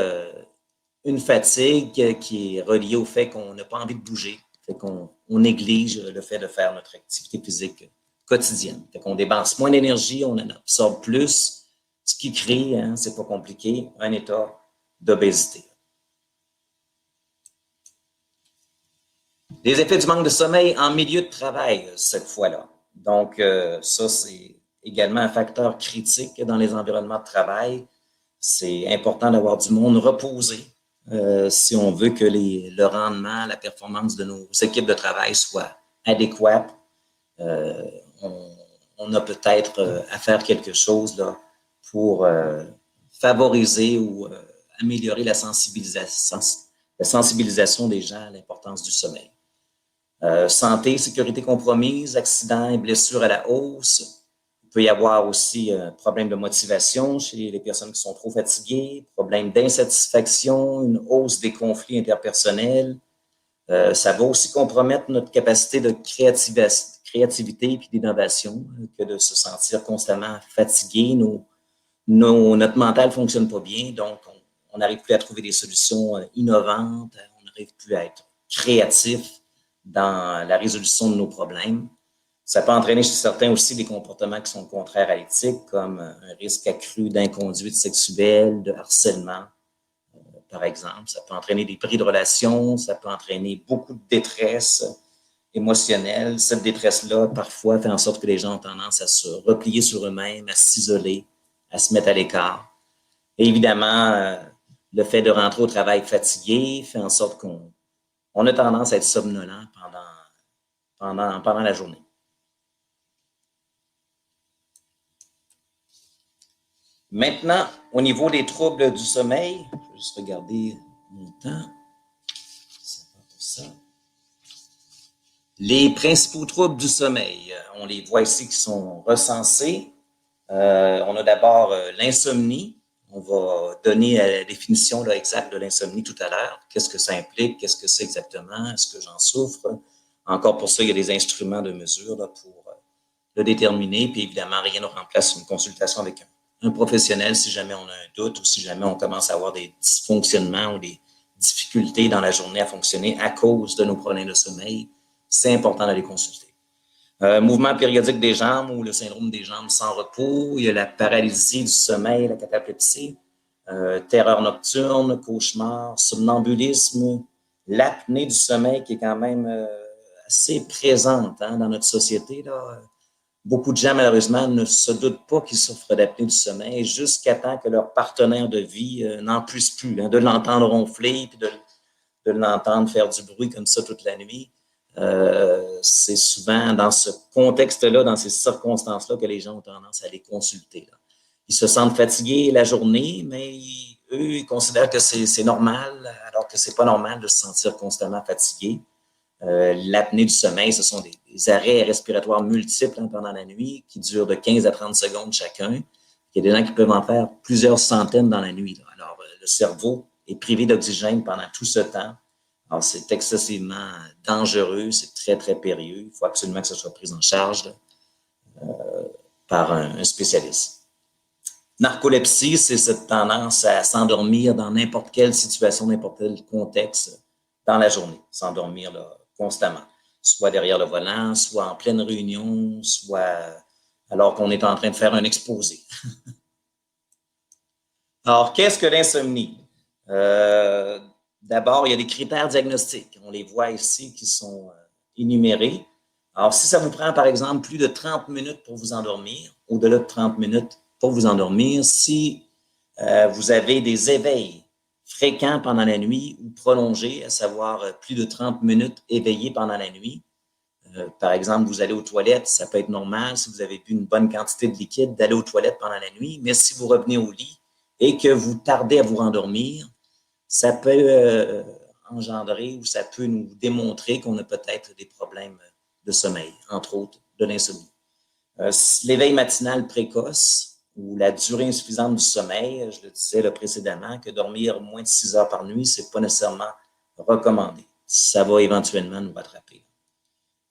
une fatigue qui est reliée au fait qu'on n'a pas envie de bouger, fait qu'on néglige le fait de faire notre activité physique quotidienne. Fait qu'on dépense moins d'énergie, on en absorbe plus, ce qui crée, c'est pas compliqué, un état d'obésité. Les effets du manque de sommeil en milieu de travail, cette fois-là. Donc, ça, c'est également un facteur critique dans les environnements de travail. C'est important d'avoir du monde reposé si on veut que le rendement, la performance de nos équipes de travail soit adéquate. On a peut-être à faire quelque chose là, pour favoriser ou améliorer la sensibilisation des gens à l'importance du sommeil. Santé, sécurité compromise, accidents et blessures à la hausse. Il peut y avoir aussi un problème de motivation chez les personnes qui sont trop fatiguées, problème d'insatisfaction, une hausse des conflits interpersonnels. Ça va aussi compromettre notre capacité de créativité et d'innovation que de se sentir constamment fatigué. Notre mental ne fonctionne pas bien, donc on n'arrive plus à trouver des solutions innovantes, on n'arrive plus à être créatif dans la résolution de nos problèmes. Ça peut entraîner chez certains aussi des comportements qui sont contraires à l'éthique, comme un risque accru d'inconduite sexuelle, de harcèlement, par exemple. Ça peut entraîner des bris de relations, ça peut entraîner beaucoup de détresse émotionnelle. Cette détresse-là, parfois, fait en sorte que les gens ont tendance à se replier sur eux-mêmes, à s'isoler, à se mettre à l'écart. Et évidemment, le fait de rentrer au travail fatigué fait en sorte qu'on a tendance à être somnolent pendant la journée. Maintenant, au niveau des troubles du sommeil, je vais juste regarder mon temps. Ça. Les principaux troubles du sommeil, on les voit ici qui sont recensés. On a d'abord l'insomnie. On va donner la définition là, exacte de l'insomnie tout à l'heure. Qu'est-ce que ça implique? Qu'est-ce que c'est exactement? Est-ce que j'en souffre? Encore pour ça, il y a des instruments de mesure là, pour le déterminer. Puis évidemment, rien ne remplace une consultation avec un professionnel si jamais on a un doute ou si jamais on commence à avoir des dysfonctionnements ou des difficultés dans la journée à fonctionner à cause de nos problèmes de sommeil. C'est important d'aller consulter. Mouvement périodique des jambes ou le syndrome des jambes sans repos, il y a la paralysie du sommeil, la cataplepsie, terreur nocturne, cauchemar, somnambulisme, l'apnée du sommeil qui est quand même assez présente dans notre société. Là. Beaucoup de gens, malheureusement, ne se doutent pas qu'ils souffrent d'apnée du sommeil jusqu'à temps que leur partenaire de vie n'en puisse plus, de l'entendre ronfler puis de l'entendre faire du bruit comme ça toute la nuit. C'est souvent dans ce contexte-là, dans ces circonstances-là, que les gens ont tendance à les consulter. Là. Ils se sentent fatigués la journée, mais eux, ils considèrent que c'est normal, alors que c'est pas normal de se sentir constamment fatigué. L'apnée du sommeil, ce sont des arrêts respiratoires multiples pendant la nuit qui durent de 15 à 30 secondes chacun. Il y a des gens qui peuvent en faire plusieurs centaines dans la nuit. Là. Alors, le cerveau est privé d'oxygène pendant tout ce temps. Alors, c'est excessivement dangereux, c'est très, très périlleux. Il faut absolument que ça soit pris en charge là, par un spécialiste. Narcolepsie, c'est cette tendance à s'endormir dans n'importe quelle situation, n'importe quel contexte dans la journée, s'endormir là, constamment, soit derrière le volant, soit en pleine réunion, soit alors qu'on est en train de faire un exposé. Alors, qu'est-ce que l'insomnie? D'abord, il y a des critères diagnostiques. On les voit ici qui sont énumérés. Alors, si ça vous prend, par exemple, plus de 30 minutes pour vous endormir, au-delà de 30 minutes pour vous endormir, si vous avez des éveils fréquents pendant la nuit ou prolongés, à savoir plus de 30 minutes éveillés pendant la nuit, par exemple, vous allez aux toilettes, ça peut être normal si vous avez bu une bonne quantité de liquide d'aller aux toilettes pendant la nuit, mais si vous revenez au lit et que vous tardez à vous rendormir, ça peut engendrer ou ça peut nous démontrer qu'on a peut-être des problèmes de sommeil, entre autres de l'insomnie. L'éveil matinal précoce ou la durée insuffisante du sommeil, je le disais là précédemment, que dormir moins de 6 heures par nuit, c'est pas nécessairement recommandé. Ça va éventuellement nous rattraper.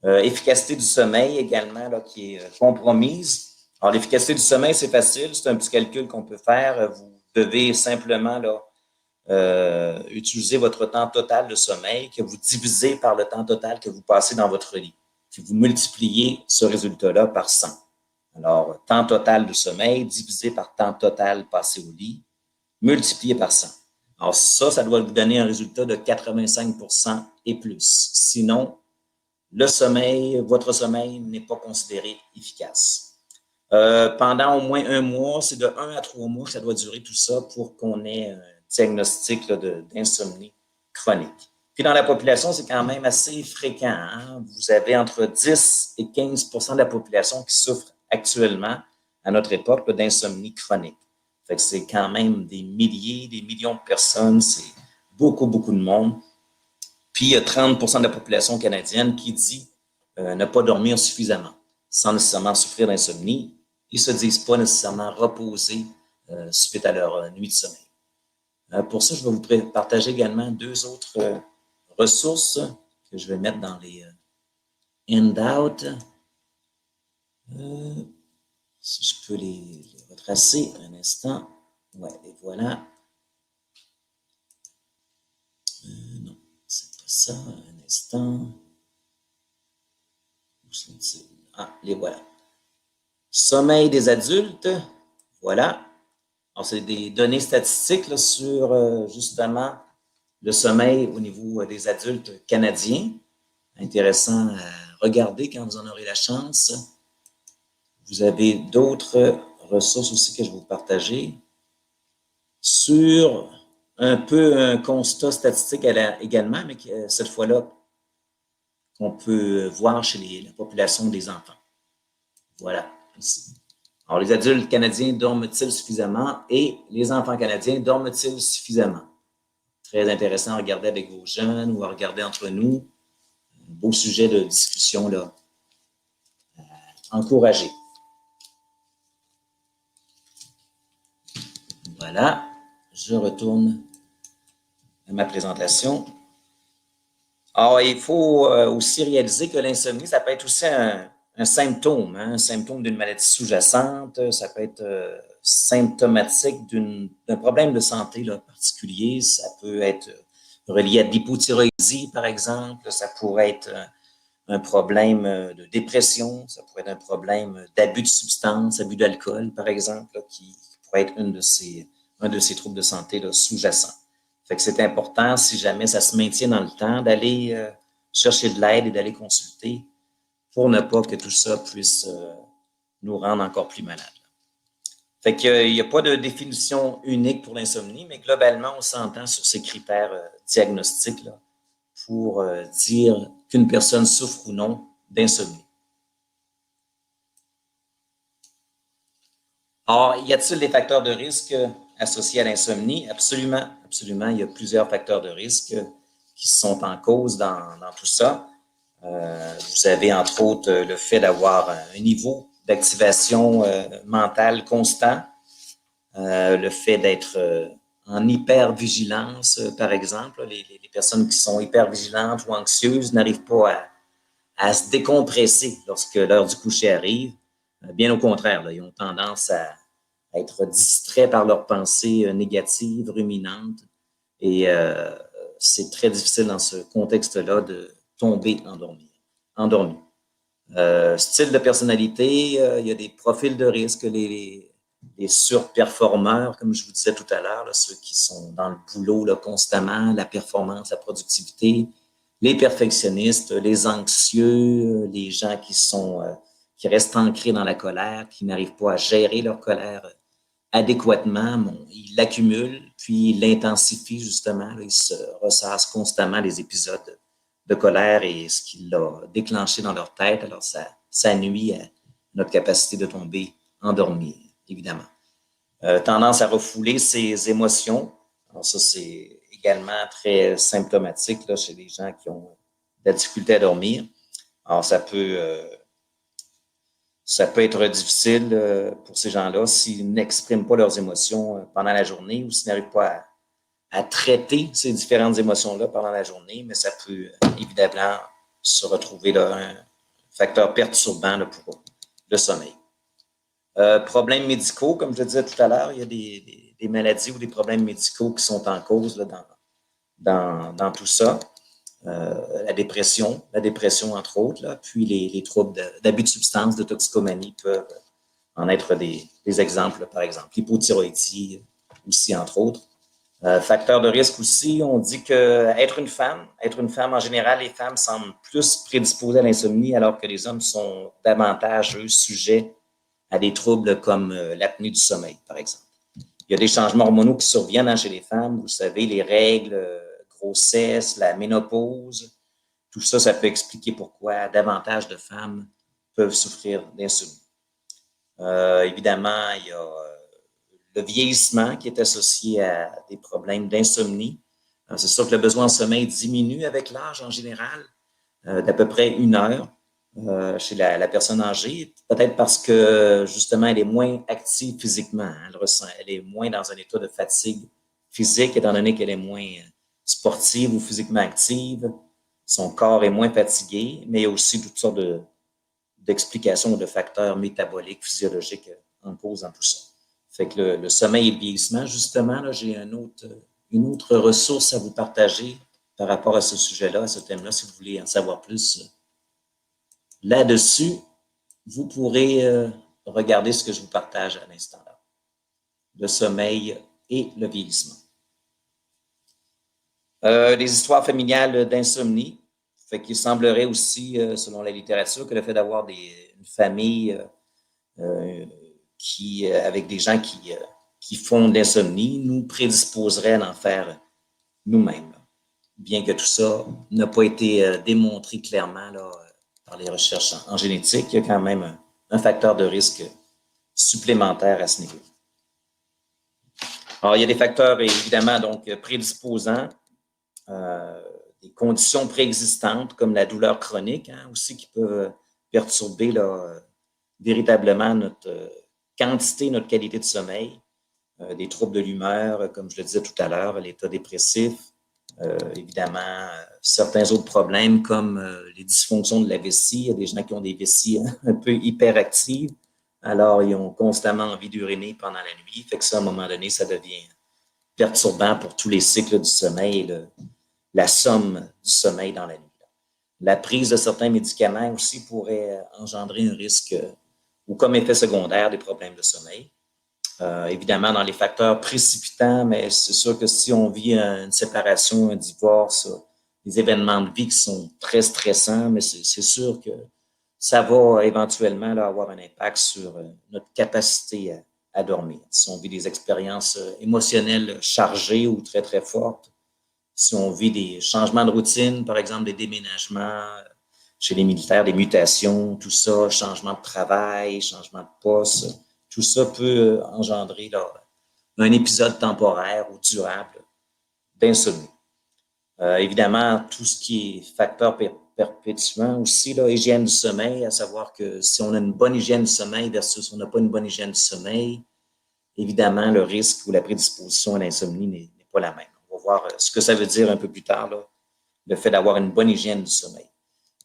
Efficacité du sommeil également là, qui est compromise. Alors, l'efficacité du sommeil, c'est facile, c'est un petit calcul qu'on peut faire. Vous devez simplement là, utiliser votre temps total de sommeil que vous divisez par le temps total que vous passez dans votre lit. Puis vous multipliez ce résultat-là par 100. Alors, temps total de sommeil divisé par temps total passé au lit, multiplié par 100. Alors ça doit vous donner un résultat de 85% et plus. Sinon, votre sommeil n'est pas considéré efficace. Pendant au moins un mois, c'est de 1 à 3 mois que ça doit durer tout ça pour qu'on ait un diagnostic d'insomnie chronique. Puis dans la population, c'est quand même assez fréquent. Hein? Vous avez entre 10 et 15% de la population qui souffre actuellement, à notre époque, d'insomnie chronique. Fait que c'est quand même des milliers, des millions de personnes, c'est beaucoup, beaucoup de monde. Puis il y a 30% de la population canadienne qui dit ne pas dormir suffisamment, sans nécessairement souffrir d'insomnie. Ils ne se disent pas nécessairement reposer suite à leur nuit de sommeil. Pour ça, je vais vous partager également deux autres ressources que je vais mettre dans les handouts. Si je peux les retracer un instant. Ouais, et voilà. Non, c'est pas ça. Un instant. Ah, les voilà. Sommeil des adultes. Voilà. Alors, c'est des données statistiques là, sur justement le sommeil au niveau des adultes canadiens. Intéressant à regarder quand vous en aurez la chance. Vous avez d'autres ressources aussi que je vais vous partager sur un peu un constat statistique également, mais cette fois-là, qu'on peut voir chez la population des enfants. Voilà, ici. Alors, les adultes canadiens dorment-ils suffisamment et les enfants canadiens dorment-ils suffisamment? Très intéressant à regarder avec vos jeunes ou à regarder entre nous. Un beau sujet de discussion là, encouragé. Voilà, je retourne à ma présentation. Alors, il faut aussi réaliser que l'insomnie, ça peut être aussi un symptôme, hein, un symptôme d'une maladie sous-jacente, ça peut être symptomatique d'un problème de santé là, particulier, ça peut être relié à de l'hypothyroïdie, par exemple, ça pourrait être un problème de dépression, ça pourrait être un problème d'abus de substances, abus d'alcool, par exemple, là, qui pourrait être un de ces troubles de santé sous-jacents. Fait que c'est important, si jamais ça se maintient dans le temps, d'aller chercher de l'aide et d'aller consulter pour ne pas que tout ça puisse nous rendre encore plus malades. Fait qu'il n'y a pas de définition unique pour l'insomnie, mais globalement, on s'entend sur ces critères diagnostiques là, pour dire qu'une personne souffre ou non d'insomnie. Alors, y a-t-il des facteurs de risque associés à l'insomnie? Absolument, absolument. Il y a plusieurs facteurs de risque qui sont en cause dans tout ça. Vous avez entre autres le fait d'avoir un niveau d'activation mentale constant, le fait d'être en hypervigilance, par exemple. Les personnes qui sont hypervigilantes ou anxieuses n'arrivent pas à se décompresser lorsque l'heure du coucher arrive. Bien au contraire, là, ils ont tendance à être distraits par leurs pensées négatives, ruminantes. Et c'est très difficile dans ce contexte-là de tomber endormi. Style de personnalité, il y a des profils de risque, les surperformeurs, comme je vous disais tout à l'heure, là, ceux qui sont dans le boulot là, constamment, la performance, la productivité, les perfectionnistes, les anxieux, les gens qui restent ancrés dans la colère, qui n'arrivent pas à gérer leur colère adéquatement, bon, ils l'accumulent, puis ils l'intensifient justement, là, ils se ressassent constamment les épisodes de colère et ce qui l'a déclenché dans leur tête, alors ça nuit à notre capacité de tomber endormi, évidemment. Tendance à refouler ses émotions. Alors ça, c'est également très symptomatique là, chez les gens qui ont de la difficulté à dormir. Alors ça peut être difficile pour ces gens-là s'ils n'expriment pas leurs émotions pendant la journée ou s'ils n'arrivent pas à traiter ces différentes émotions-là pendant la journée, mais ça peut évidemment se retrouver là, un facteur perturbant là, pour le sommeil. Problèmes médicaux, comme je le disais tout à l'heure, il y a des maladies ou des problèmes médicaux qui sont en cause là, dans tout ça. La dépression entre autres, là, puis les troubles d'abus de substances, de toxicomanie peuvent en être des exemples, par exemple. L'hypothyroïdie aussi, entre autres. Facteur de risque aussi, on dit que être une femme en général, les femmes semblent plus prédisposées à l'insomnie alors que les hommes sont davantage, eux, sujets à des troubles comme l'apnée du sommeil, par exemple. Il y a des changements hormonaux qui surviennent chez les femmes, vous savez, les règles, grossesse, la ménopause, tout ça, ça peut expliquer pourquoi davantage de femmes peuvent souffrir d'insomnie. Évidemment, il y a le vieillissement qui est associé à des problèmes d'insomnie. C'est sûr que le besoin en sommeil diminue avec l'âge en général, d'à peu près 1 heure chez la personne âgée, peut-être parce que justement elle est moins active physiquement. Hein, elle est moins dans un état de fatigue physique, étant donné qu'elle est moins sportive ou physiquement active. Son corps est moins fatigué, mais il y a aussi toutes sortes d'explications ou de facteurs métaboliques, physiologiques en cause dans tout ça. Fait que le sommeil et le vieillissement, justement, là, j'ai une autre ressource à vous partager par rapport à ce sujet-là, à ce thème-là, si vous voulez en savoir plus là-dessus, vous pourrez regarder ce que je vous partage à l'instant là. Le sommeil et le vieillissement. Des histoires familiales d'insomnie. Fait qu'il semblerait aussi, selon la littérature, que le fait d'avoir une famille avec des gens qui font de l'insomnie nous prédisposerait à en faire nous-mêmes. Bien que tout ça n'a pas été démontré clairement là, par les recherches en génétique, il y a quand même un facteur de risque supplémentaire à ce niveau. Alors, il y a des facteurs évidemment donc prédisposants, des conditions préexistantes comme la douleur chronique hein, aussi qui peuvent perturber là, véritablement notre quantité, notre qualité de sommeil, des troubles de l'humeur, comme je le disais tout à l'heure, l'état dépressif, évidemment, certains autres problèmes comme les dysfonctions de la vessie. Il y a des gens qui ont des vessies un peu hyperactives, alors ils ont constamment envie d'uriner pendant la nuit. Fait que ça, à un moment donné, ça devient perturbant pour tous les cycles du sommeil et la somme du sommeil dans la nuit. La prise de certains médicaments aussi pourrait engendrer un risque ou comme effet secondaire des problèmes de sommeil. Évidemment, dans les facteurs précipitants, mais c'est sûr que si on vit une séparation, un divorce, des événements de vie qui sont très stressants, mais c'est sûr que ça va éventuellement là, avoir un impact sur notre capacité à dormir. Si on vit des expériences émotionnelles chargées ou très, très fortes, si on vit des changements de routine, par exemple des déménagements chez les militaires, des mutations, tout ça, changement de travail, changement de poste, tout ça peut engendrer là, un épisode temporaire ou durable d'insomnie. Évidemment, tout ce qui est facteur perpétuant aussi, là, hygiène du sommeil, à savoir que si on a une bonne hygiène du sommeil versus on n'a pas une bonne hygiène du sommeil, évidemment, le risque ou la prédisposition à l'insomnie n'est pas la même. On va voir ce que ça veut dire un peu plus tard, là, le fait d'avoir une bonne hygiène du sommeil.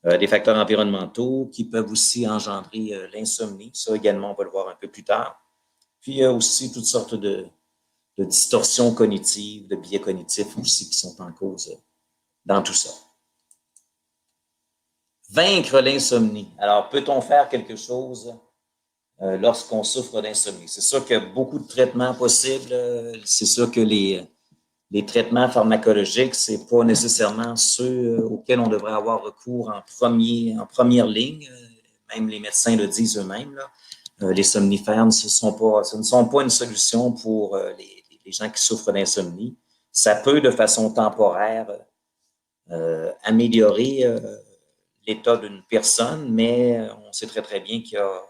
Des facteurs environnementaux qui peuvent aussi engendrer l'insomnie. Ça également, on va le voir un peu plus tard. Puis il y a aussi toutes sortes de distorsions cognitives, de biais cognitifs aussi qui sont en cause dans tout ça. Vaincre l'insomnie. Alors, peut-on faire quelque chose lorsqu'on souffre d'insomnie? C'est sûr qu'il y a beaucoup de traitements possibles. C'est sûr que les traitements pharmacologiques, c'est pas nécessairement ceux auxquels on devrait avoir recours en première ligne. Même les médecins le disent eux-mêmes. Les somnifères ce ne sont pas une solution pour les gens qui souffrent d'insomnie. Ça peut, de façon temporaire, améliorer l'état d'une personne, mais on sait très, très bien qu'il y a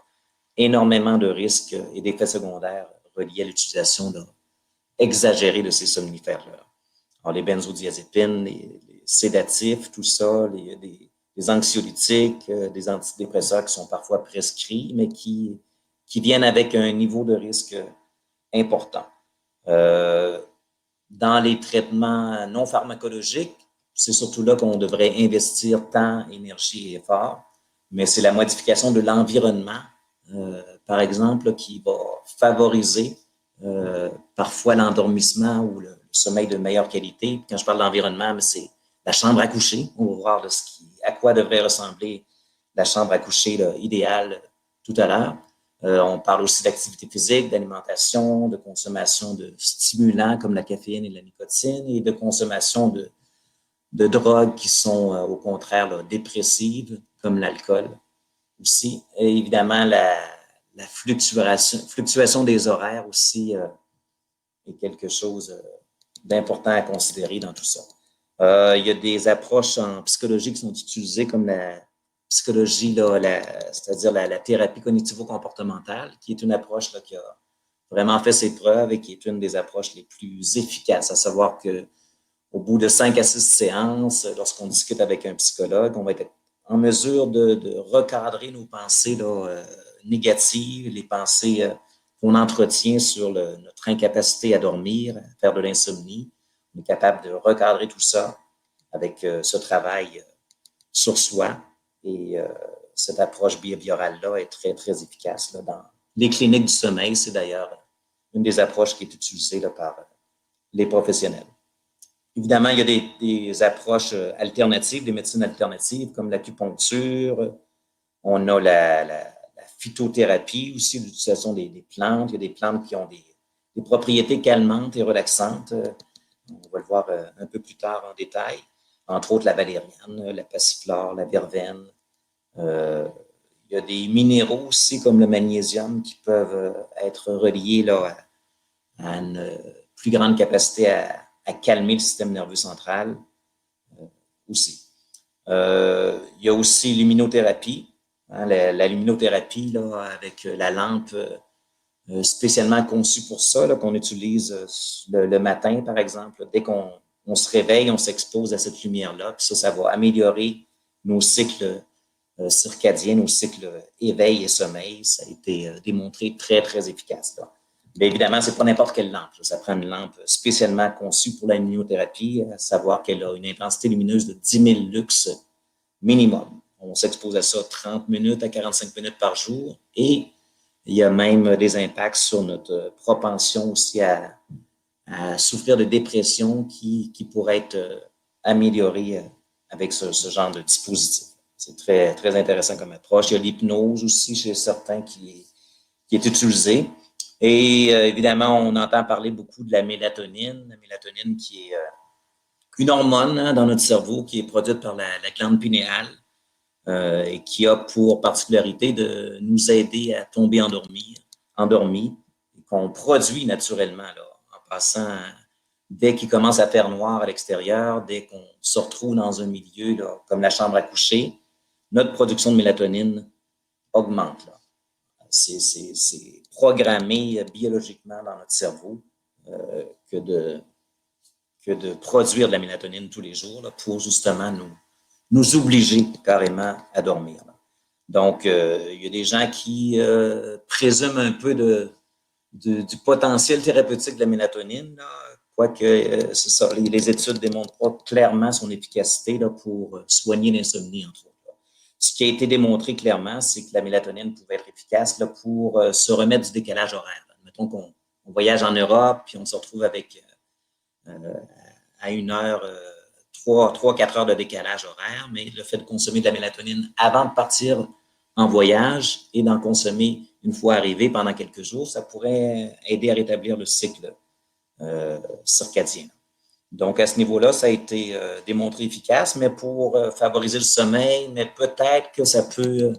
énormément de risques et d'effets secondaires reliés à l'utilisation exagérée de ces somnifères-là. Alors, les benzodiazépines, les sédatifs, tout ça, les anxiolytiques, des antidépresseurs qui sont parfois prescrits, mais qui viennent avec un niveau de risque important. Dans les traitements non pharmacologiques, c'est surtout là qu'on devrait investir temps, énergie et effort, mais c'est la modification de l'environnement, par exemple, qui va favoriser parfois l'endormissement ou le sommeil de meilleure qualité. Quand je parle d'environnement, c'est la chambre à coucher. On va voir à quoi devrait ressembler la chambre à coucher là, idéale tout à l'heure. On parle aussi d'activité physique, d'alimentation, de consommation de stimulants comme la caféine et la nicotine et de consommation de drogues qui sont au contraire là, dépressives comme l'alcool aussi. Et évidemment, la fluctuation des horaires aussi est quelque chose d'important à considérer dans tout ça. Il y a des approches en psychologie qui sont utilisées comme la psychologie, c'est-à-dire la thérapie cognitivo-comportementale, qui est une approche là, qui a vraiment fait ses preuves et qui est une des approches les plus efficaces, à savoir que au bout de 5 à 6 séances, lorsqu'on discute avec un psychologue, on va être en mesure de recadrer nos pensées là, négatives, les pensées qu'on entretient sur notre incapacité à dormir, à faire de l'insomnie. On est capable de recadrer tout ça avec ce travail sur soi. Et cette approche behaviorale-là est très, très efficace là, dans les cliniques du sommeil. C'est d'ailleurs une des approches qui est utilisée là, par les professionnels. Évidemment, il y a des approches alternatives, des médecines alternatives comme l'acupuncture. On a la phytothérapie aussi, l'utilisation des plantes. Il y a des plantes qui ont des propriétés calmantes et relaxantes. On va le voir un peu plus tard en détail. Entre autres, la valériane, la passiflore, la verveine. Il y a des minéraux aussi comme le magnésium qui peuvent être reliés là, à une plus grande capacité à calmer le système nerveux central aussi. Il y a aussi l'immunothérapie. Hein, la luminothérapie là, avec la lampe spécialement conçue pour ça, là, qu'on utilise le matin, par exemple. Dès qu'on se réveille, on s'expose à cette lumière-là. Puis ça va améliorer nos cycles circadiens, nos cycles éveil et sommeil. Ça a été démontré très, très efficace. Là. Mais évidemment, c'est pas n'importe quelle lampe. Ça prend une lampe spécialement conçue pour la luminothérapie, à savoir qu'elle a une intensité lumineuse de 10 000 lux minimum. On s'expose à ça 30 minutes à 45 minutes par jour et il y a même des impacts sur notre propension aussi à souffrir de dépression qui pourrait être améliorée avec ce genre de dispositif. C'est très, très intéressant comme approche. Il y a l'hypnose aussi chez certains qui est utilisée. Et évidemment, on entend parler beaucoup de la mélatonine qui est une hormone hein, dans notre cerveau qui est produite par la glande pinéale et qui a pour particularité de nous aider à tomber endormi et qu'on produit naturellement là, en passant dès qu'il commence à faire noir à l'extérieur, dès qu'on se retrouve dans un milieu là, comme la chambre à coucher, notre production de mélatonine augmente. Là. C'est programmé biologiquement dans notre cerveau que de produire de la mélatonine tous les jours là, pour justement nous obliger carrément à dormir. Là. Donc, il y a des gens qui présument un peu du potentiel thérapeutique de la mélatonine, là, quoique c'est ça, les études ne démontrent pas clairement son efficacité là, pour soigner l'insomnie, entre autres. Là. Ce qui a été démontré clairement, c'est que la mélatonine pouvait être efficace là, pour se remettre du décalage horaire. Mettons qu'on voyage en Europe, puis on se retrouve avec à une heure, 4 heures de décalage horaire, mais le fait de consommer de la mélatonine avant de partir en voyage et d'en consommer une fois arrivé pendant quelques jours, ça pourrait aider à rétablir le cycle circadien. Donc, à ce niveau-là, ça a été démontré efficace, mais pour favoriser le sommeil, mais peut-être que ça peut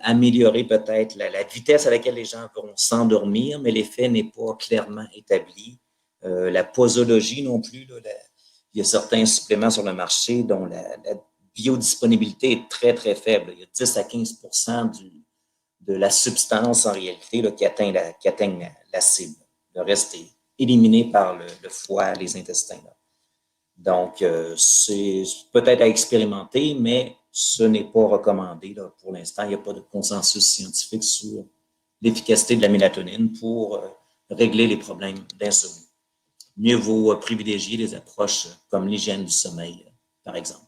améliorer peut-être la vitesse à laquelle les gens vont s'endormir, mais l'effet n'est pas clairement établi. La posologie non plus, là, il y a certains suppléments sur le marché dont la biodisponibilité est très, très faible. Il y a 10 à 15 de la substance en réalité là, qui atteigne la cible. Le reste est éliminé par le foie, les intestins. Là. Donc, c'est peut-être à expérimenter, mais ce n'est pas recommandé là, pour l'instant. Il n'y a pas de consensus scientifique sur l'efficacité de la mélatonine pour régler les problèmes d'insomnie. Mieux vaut privilégier des approches comme l'hygiène du sommeil, par exemple.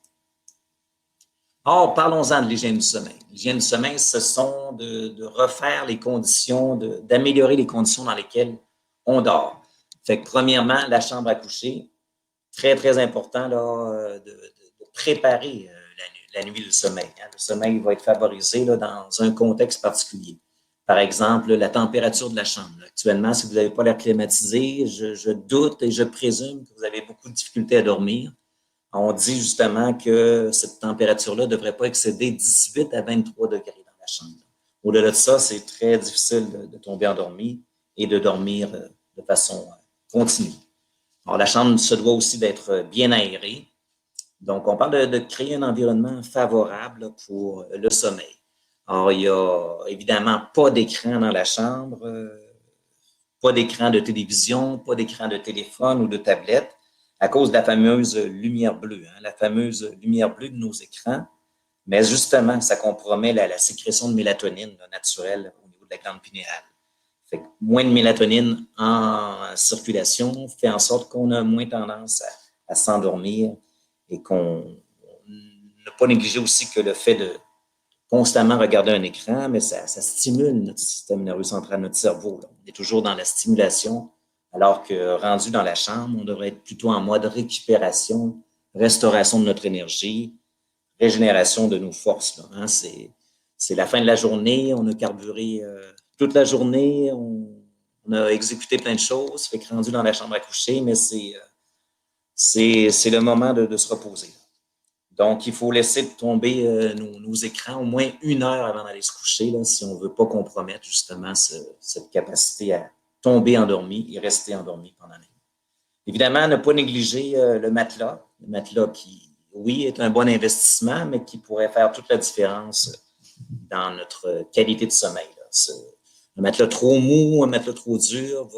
Or, parlons-en de l'hygiène du sommeil. L'hygiène du sommeil, ce sont de refaire les conditions, d'améliorer les conditions dans lesquelles on dort. Fait que, premièrement, la chambre à coucher, très, très important là, de préparer la nuit du sommeil. Hein. Le sommeil va être favorisé là, dans un contexte particulier. Par exemple, la température de la chambre. Actuellement, si vous n'avez pas l'air climatisé, je doute et je présume que vous avez beaucoup de difficultés à dormir. On dit justement que cette température-là ne devrait pas excéder 18 à 23 degrés dans la chambre. Au-delà de ça, c'est très difficile de tomber endormi et de dormir de façon continue. Alors, la chambre se doit aussi d'être bien aérée. Donc, on parle de créer un environnement favorable pour le sommeil. Alors, il n'y a évidemment pas d'écran dans la chambre, pas d'écran de télévision, pas d'écran de téléphone ou de tablette à cause de la fameuse lumière bleue, hein, la fameuse lumière bleue de nos écrans. Mais justement, ça compromet la sécrétion de mélatonine là, naturelle au niveau de la glande pinéale. Fait que moins de mélatonine en circulation fait en sorte qu'on a moins tendance à s'endormir et qu'on ne pas négliger aussi que le fait de constamment regarder un écran, mais ça stimule notre système nerveux central, notre cerveau. Là. On est toujours dans la stimulation, alors que rendu dans la chambre, on devrait être plutôt en mode récupération, restauration de notre énergie, régénération de nos forces. Là, hein. C'est la fin de la journée, on a carburé toute la journée, on a exécuté plein de choses, fait que rendu dans la chambre à coucher, mais c'est le moment de se reposer. Donc, il faut laisser tomber nos écrans au moins 1 heure avant d'aller se coucher, là, si on ne veut pas compromettre justement cette capacité à tomber endormi et rester endormi pendant la nuit. Évidemment, ne pas négliger le matelas qui, oui, est un bon investissement, mais qui pourrait faire toute la différence dans notre qualité de sommeil. Là. Un matelas trop mou, un matelas trop dur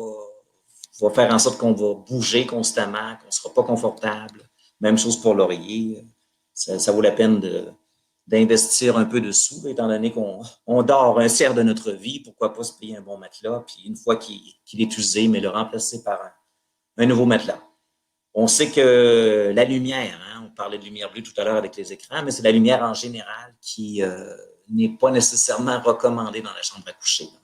va faire en sorte qu'on va bouger constamment, qu'on ne sera pas confortable. Même chose pour l'oreiller. Ça vaut la peine d'investir un peu de sous, étant donné qu'on dort un tiers de notre vie. Pourquoi pas se payer un bon matelas, puis une fois qu'il est usé, mais le remplacer par un nouveau matelas. On sait que la lumière, hein, on parlait de lumière bleue tout à l'heure avec les écrans, mais c'est la lumière en général qui n'est pas nécessairement recommandée dans la chambre à coucher. Là.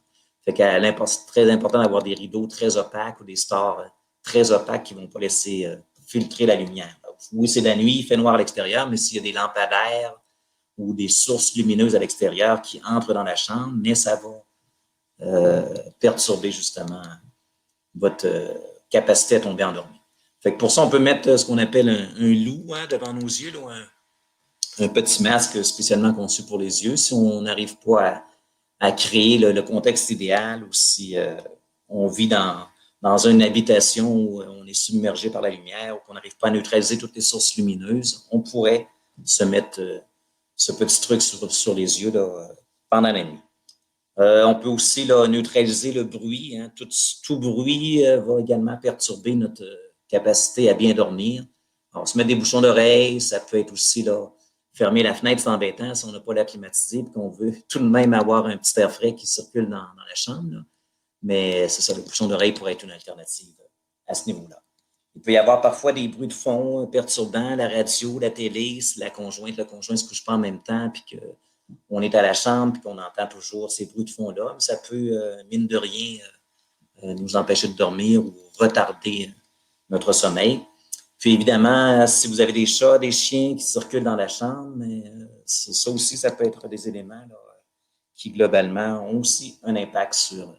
Fait qu'elle est très important d'avoir des rideaux très opaques ou des stores très opaques qui ne vont pas laisser filtrer la lumière. Donc, oui, c'est la nuit, il fait noir à l'extérieur, mais s'il y a des lampadaires ou des sources lumineuses à l'extérieur qui entrent dans la chambre, mais ça va perturber justement votre capacité à tomber endormi. Fait que pour ça, on peut mettre ce qu'on appelle un loup hein, devant nos yeux, là, un petit masque spécialement conçu pour les yeux. Si on n'arrive pas à créer le contexte idéal ou si on vit dans une habitation où on est submergé par la lumière ou qu'on n'arrive pas à neutraliser toutes les sources lumineuses, on pourrait se mettre ce petit truc sur les yeux là, pendant la nuit. On peut aussi là, neutraliser le bruit. Hein. Tout bruit va également perturber notre capacité à bien dormir. Alors, se mettre des bouchons d'oreille, ça peut être aussi là, fermer la fenêtre, c'est embêtant si on n'a pas la climatisée et qu'on veut tout de même avoir un petit air frais qui circule dans la chambre. Là. Mais c'est ça, le bouchon d'oreille pourrait être une alternative à ce niveau-là. Il peut y avoir parfois des bruits de fond perturbants, la radio, la télé, si la conjointe, le conjoint ne se couche pas en même temps, puis qu'on est à la chambre, puis qu'on entend toujours ces bruits de fond-là. Ça peut, mine de rien, nous empêcher de dormir ou retarder notre sommeil. Puis évidemment, si vous avez des chats, des chiens qui circulent dans la chambre, mais ça aussi, ça peut être des éléments là, qui, globalement, ont aussi un impact sur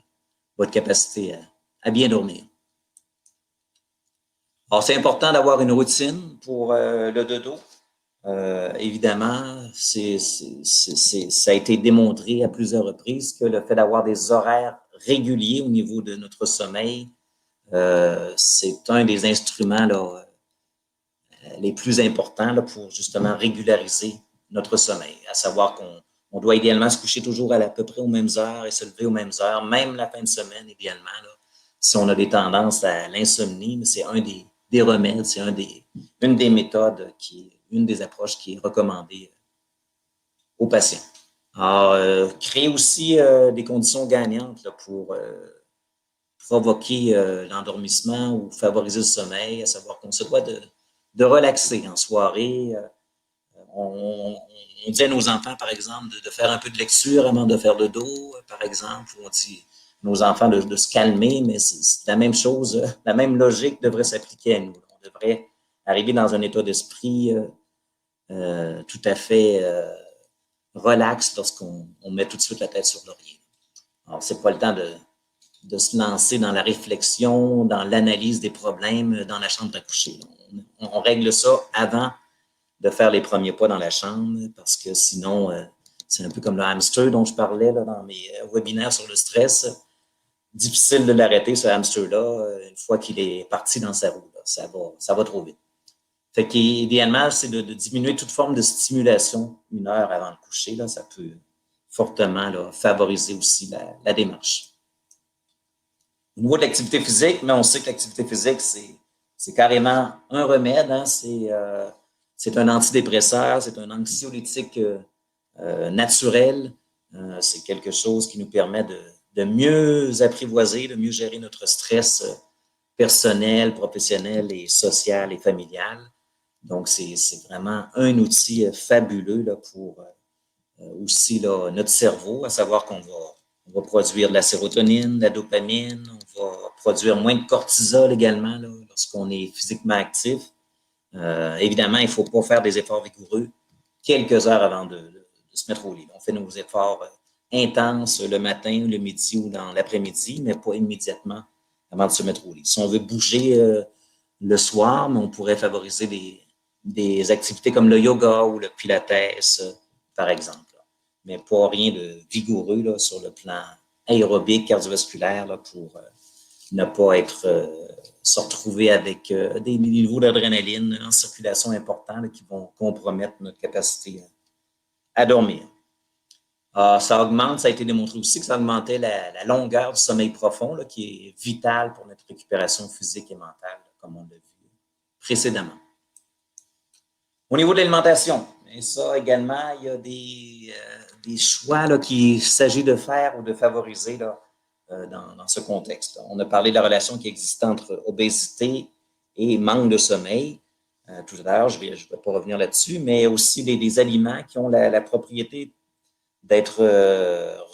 votre capacité à bien dormir. Alors, c'est important d'avoir une routine pour le dodo. Évidemment, ça a été démontré à plusieurs reprises que le fait d'avoir des horaires réguliers au niveau de notre sommeil, c'est un des instruments là, les plus importants là, pour justement régulariser notre sommeil, à savoir qu'on doit idéalement se coucher toujours à peu près aux mêmes heures et se lever aux mêmes heures, même la fin de semaine, idéalement. Là, si on a des tendances à l'insomnie, c'est un des remèdes, c'est une des méthodes, une des approches qui est recommandée aux patients. Alors, créer aussi des conditions gagnantes là, pour provoquer l'endormissement ou favoriser le sommeil, à savoir qu'on se doit de relaxer en soirée. On dit à nos enfants, par exemple, de faire un peu de lecture avant de faire le dos, par exemple. On dit à nos enfants de se calmer, mais c'est la même chose, la même logique devrait s'appliquer à nous. On devrait arriver dans un état d'esprit tout à fait relax lorsqu'on met tout de suite la tête sur l'oreiller. Alors, c'est pas le temps de se lancer dans la réflexion, dans l'analyse des problèmes dans la chambre à coucher. On règle ça avant de faire les premiers pas dans la chambre parce que sinon, c'est un peu comme le hamster dont je parlais là, dans mes webinaires sur le stress. Difficile de l'arrêter, ce hamster-là, une fois qu'il est parti dans sa roue. Là. Ça va trop vite. Fait qu'idéalement, c'est de diminuer toute forme de stimulation 1 heure avant le coucher. Là, ça peut fortement là, favoriser aussi la démarche. Au niveau de l'activité physique, mais on sait que l'activité physique, c'est carrément un remède. Hein, c'est un antidépresseur, c'est un anxiolytique naturel. C'est quelque chose qui nous permet de mieux apprivoiser, de mieux gérer notre stress personnel, professionnel et social et familial. Donc, c'est vraiment un outil fabuleux là, pour aussi là, notre cerveau, à savoir qu'on va produire de la sérotonine, de la dopamine, on va produire moins de cortisol également là, lorsqu'on est physiquement actif. Évidemment, il ne faut pas faire des efforts vigoureux quelques heures avant de se mettre au lit. On fait nos efforts intenses le matin, le midi ou dans l'après-midi, mais pas immédiatement avant de se mettre au lit. Si on veut bouger le soir, mais on pourrait favoriser des activités comme le yoga ou le pilates, par exemple. Mais pas rien de vigoureux là, sur le plan aérobique, cardiovasculaire, là, pour ne pas être se retrouver avec des niveaux d'adrénaline en circulation importants là, qui vont compromettre notre capacité à dormir. Ça augmente, ça a été démontré aussi que ça augmentait la longueur du sommeil profond, là, qui est vital pour notre récupération physique et mentale, là, comme on l'a vu précédemment. Au niveau de l'alimentation, et ça également, il y a des choix là, qu'il s'agit de faire ou de favoriser là, dans ce contexte. On a parlé de la relation qui existe entre obésité et manque de sommeil. Tout à l'heure, je vais pas revenir là-dessus, mais aussi des aliments qui ont la propriété d'être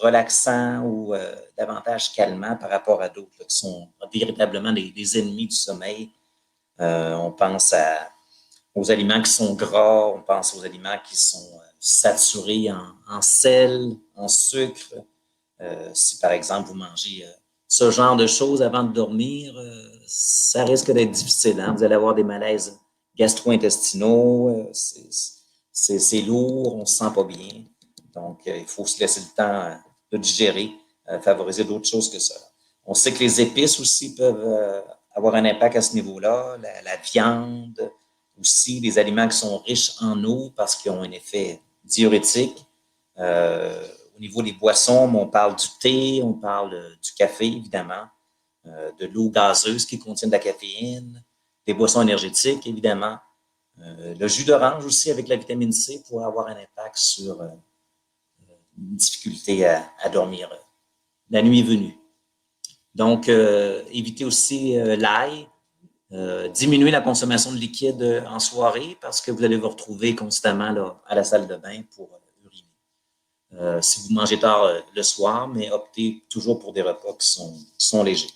relaxants ou davantage calmants par rapport à d'autres qui sont véritablement des ennemis du sommeil. On pense aux aliments qui sont gras, on pense aux aliments qui sont saturés en sel, en sucre. Si par exemple vous mangez ce genre de choses avant de dormir, ça risque d'être difficile. Hein? Vous allez avoir des malaises gastro-intestinaux, c'est lourd, on ne se sent pas bien. Donc, il faut se laisser le temps de digérer, favoriser d'autres choses que ça. On sait que les épices aussi peuvent avoir un impact à ce niveau-là, la viande, aussi des aliments qui sont riches en eau parce qu'ils ont un effet diurétique, au niveau des boissons, on parle du thé, on parle du café, évidemment, de l'eau gazeuse qui contient de la caféine, des boissons énergétiques, évidemment, le jus d'orange aussi avec la vitamine C pourrait avoir un impact sur une difficulté à dormir la nuit venue. Donc, éviter aussi l'ail, diminuer la consommation de liquide en soirée parce que vous allez vous retrouver constamment là, à la salle de bain pour uriner. Si vous mangez tard le soir, mais optez toujours pour des repas qui sont légers.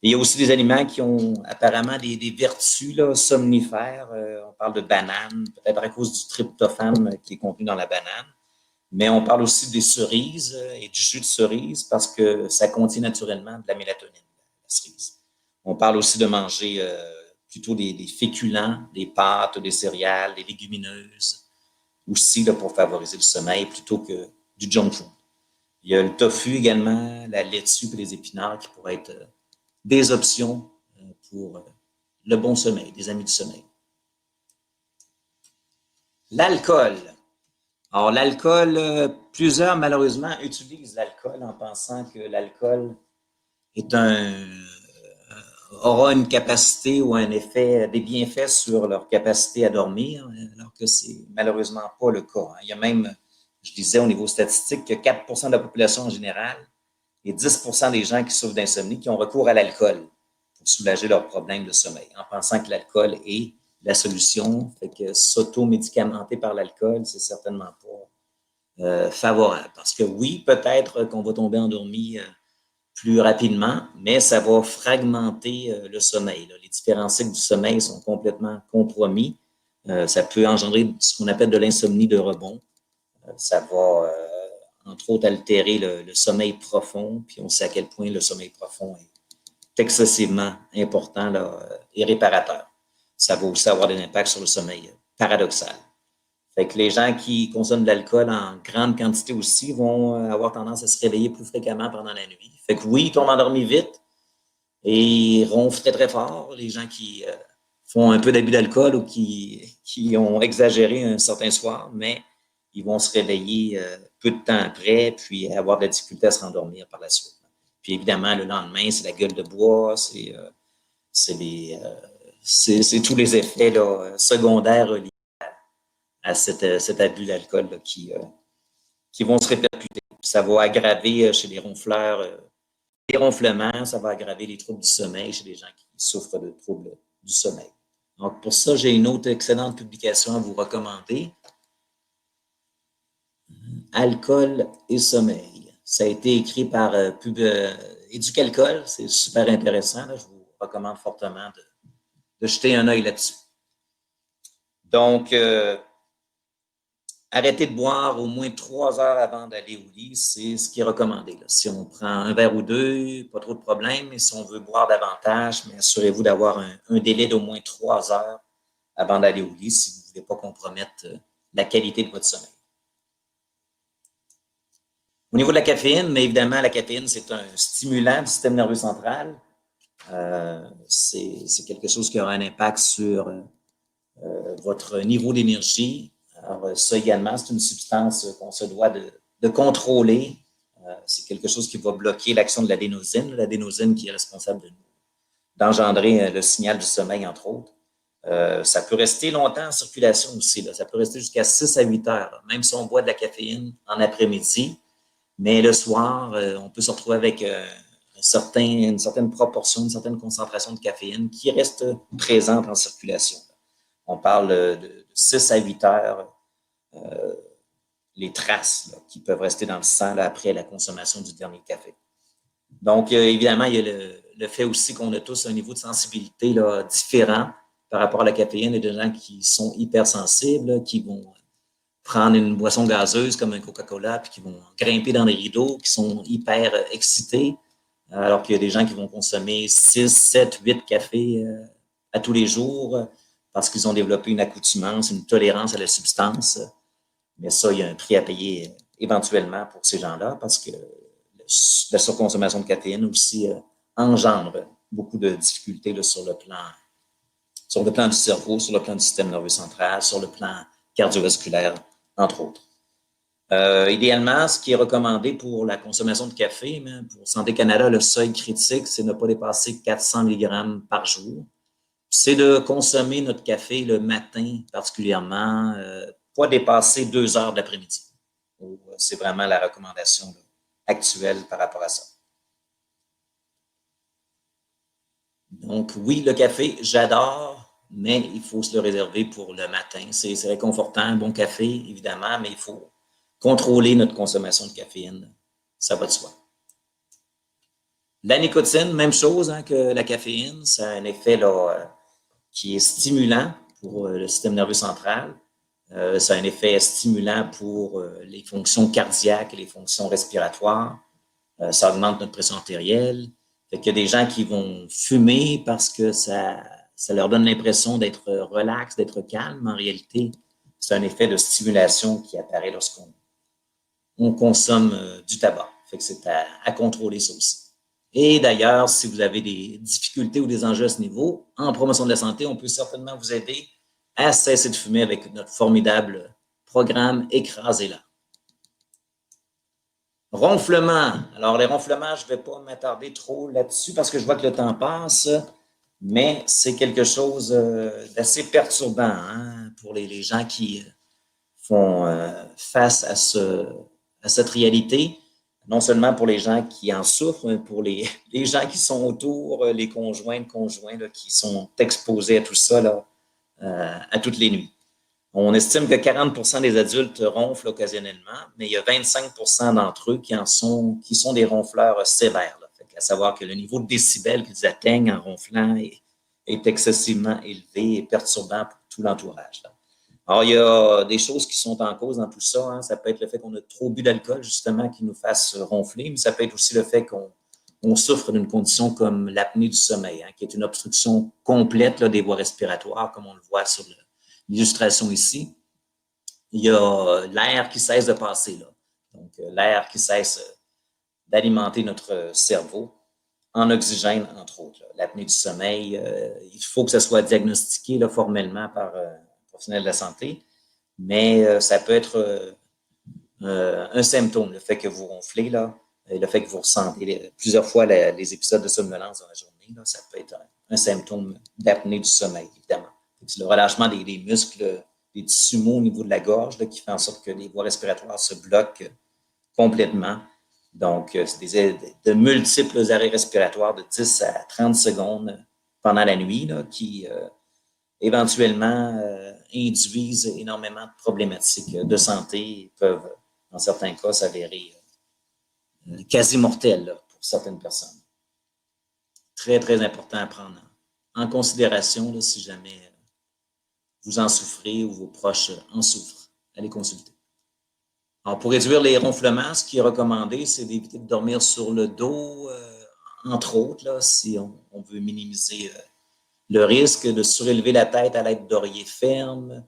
Et il y a aussi des aliments qui ont apparemment des vertus là, somnifères. On parle de banane, peut-être à cause du tryptophane qui est contenu dans la banane. Mais on parle aussi des cerises et du jus de cerise parce que ça contient naturellement de la mélatonine, la cerise. On parle aussi de manger plutôt des féculents, des pâtes, des céréales, des légumineuses, aussi là, pour favoriser le sommeil plutôt que du junk food. Il y a le tofu également, la laitue et les épinards qui pourraient être des options pour le bon sommeil, des amis du sommeil. L'alcool. Alors, l'alcool, plusieurs, malheureusement, utilisent l'alcool en pensant que l'alcool aura une capacité ou un effet, des bienfaits sur leur capacité à dormir, alors que c'est malheureusement pas le cas. Il y a même, je disais au niveau statistique, que 4% de la population en général et 10% des gens qui souffrent d'insomnie qui ont recours à l'alcool pour soulager leurs problèmes de sommeil, en pensant que l'alcool est la solution. Fait que s'auto-médicamenter par l'alcool, c'est certainement pas favorable. Parce que oui, peut-être qu'on va tomber endormi plus rapidement, mais ça va fragmenter le sommeil. Là. Les différents cycles du sommeil sont complètement compromis. Ça peut engendrer ce qu'on appelle de l'insomnie de rebond. Ça va, entre autres, altérer le sommeil profond, puis on sait à quel point le sommeil profond est excessivement important là, et réparateur. Ça va aussi avoir des impacts sur le sommeil paradoxal. Fait que les gens qui consomment de l'alcool en grande quantité aussi vont avoir tendance à se réveiller plus fréquemment pendant la nuit. Fait que oui, ils tombent endormis vite et ils ronflent très, très fort. Les gens qui font un peu d'abus d'alcool ou qui ont exagéré un certain soir, mais ils vont se réveiller peu de temps après, puis avoir de la difficulté à se rendormir par la suite. Puis évidemment, le lendemain, c'est la gueule de bois, c'est tous les effets là, secondaires liés à cet abus d'alcool là, qui vont se répercuter. Ça va aggraver chez les ronfleurs les ronflements, ça va aggraver les troubles du sommeil chez les gens qui souffrent de troubles du sommeil. Donc, pour ça, j'ai une autre excellente publication à vous recommander. Alcool et sommeil. Ça a été écrit par Éducalcool. C'est super intéressant. Là. Je vous recommande fortement de jeter un œil là-dessus. Donc, arrêter de boire au moins 3 heures avant d'aller au lit, c'est ce qui est recommandé. Là. Si on prend un verre ou deux, pas trop de problème. Mais si on veut boire davantage, mais assurez-vous d'avoir un délai d'au moins 3 heures avant d'aller au lit si vous ne voulez pas compromettre la qualité de votre sommeil. Au niveau de la caféine, mais évidemment, la caféine, c'est un stimulant du système nerveux central. C'est quelque chose qui aura un impact sur votre niveau d'énergie. Alors, ça également, c'est une substance qu'on se doit de contrôler. C'est quelque chose qui va bloquer l'action de l'adénosine qui est responsable d'engendrer le signal du sommeil, entre autres. Ça peut rester longtemps en circulation aussi. Là. Ça peut rester jusqu'à 6 à 8 heures, là. Même si on boit de la caféine en après-midi. Mais le soir, on peut se retrouver avec une certaine proportion, une certaine concentration de caféine qui reste présente en circulation. On parle de 6 à 8 heures, les traces là, qui peuvent rester dans le sang là, après la consommation du dernier café. Donc, évidemment, il y a le fait aussi qu'on a tous un niveau de sensibilité là, différent par rapport à la caféine. Il y a des gens qui sont hypersensibles, qui vont prendre une boisson gazeuse comme un Coca-Cola, puis qui vont grimper dans les rideaux, qui sont hyper excités, alors qu'il y a des gens qui vont consommer 6, 7, 8 cafés à tous les jours parce qu'ils ont développé une accoutumance, une tolérance à la substance. Mais ça, il y a un prix à payer éventuellement pour ces gens-là parce que la surconsommation de caféine aussi engendre beaucoup de difficultés là, sur le plan du cerveau, sur le plan du système nerveux central, sur le plan cardiovasculaire, entre autres. Idéalement, ce qui est recommandé pour la consommation de café, hein, pour Santé Canada, le seuil critique, c'est de ne pas dépasser 400 mg par jour. C'est de consommer notre café le matin particulièrement, pas dépasser 2 heures de l'après-midi. C'est vraiment la recommandation là, actuelle par rapport à ça. Donc, oui, le café, j'adore, mais il faut se le réserver pour le matin. C'est réconfortant, un bon café, évidemment, mais il faut contrôler notre consommation de caféine. Ça va de soi. La nicotine, même chose hein, que la caféine, ça a un effet là, qui est stimulant pour le système nerveux central. Ça a un effet stimulant pour les fonctions cardiaques et les fonctions respiratoires. Ça augmente notre pression artérielle. Fait qu'il y a des gens qui vont fumer parce que ça leur donne l'impression d'être relax, d'être calme. En réalité, c'est un effet de stimulation qui apparaît lorsqu'on consomme du tabac. Fait que c'est à contrôler ça aussi. Et d'ailleurs, si vous avez des difficultés ou des enjeux à ce niveau, en promotion de la santé, on peut certainement vous aider à cesser de fumer avec notre formidable programme Écrasez-la. Ronflement. Alors, les ronflements, je ne vais pas m'attarder trop là-dessus parce que je vois que le temps passe, mais c'est quelque chose d'assez perturbant hein, pour les gens qui font face à cette réalité. Non seulement pour les gens qui en souffrent, mais pour les gens qui sont autour, les conjoints là, qui sont exposés à tout ça là, à toutes les nuits. On estime que 40 des adultes ronflent occasionnellement, mais il y a 25 d'entre eux qui sont des ronfleurs sévères. Là. Fait à savoir que le niveau de décibels qu'ils atteignent en ronflant est excessivement élevé et perturbant pour tout l'entourage. Là. Alors, il y a des choses qui sont en cause dans tout ça. Hein. Ça peut être le fait qu'on a trop bu d'alcool, justement, qui nous fasse ronfler, mais ça peut être aussi le fait qu'on souffre d'une condition comme l'apnée du sommeil, hein, qui est une obstruction complète là, des voies respiratoires, comme on le voit sur l'illustration ici. Il y a l'air qui cesse de passer, là. Donc, l'air qui cesse d'alimenter notre cerveau en oxygène, entre autres. L'apnée du sommeil, il faut que ça soit diagnostiqué là, formellement par un professionnel de la santé, mais ça peut être un symptôme, le fait que vous ronflez, là, le fait que vous ressentez plusieurs fois les épisodes de somnolence dans la journée, là, ça peut être un symptôme d'apnée du sommeil, évidemment. C'est le relâchement des muscles, des tissus mous au niveau de la gorge là, qui fait en sorte que les voies respiratoires se bloquent complètement. Donc, c'est de multiples arrêts respiratoires de 10 à 30 secondes pendant la nuit là, qui éventuellement induisent énormément de problématiques de santé et peuvent, dans certains cas, s'avérer quasi mortelles là, pour certaines personnes. Très, très important à prendre en considération là, si jamais vous en souffrez ou vos proches en souffrent. Allez consulter. Alors, pour réduire les ronflements, ce qui est recommandé, c'est d'éviter de dormir sur le dos, entre autres, là, si on veut minimiser le risque de surélever la tête à l'aide d'oreillers fermes,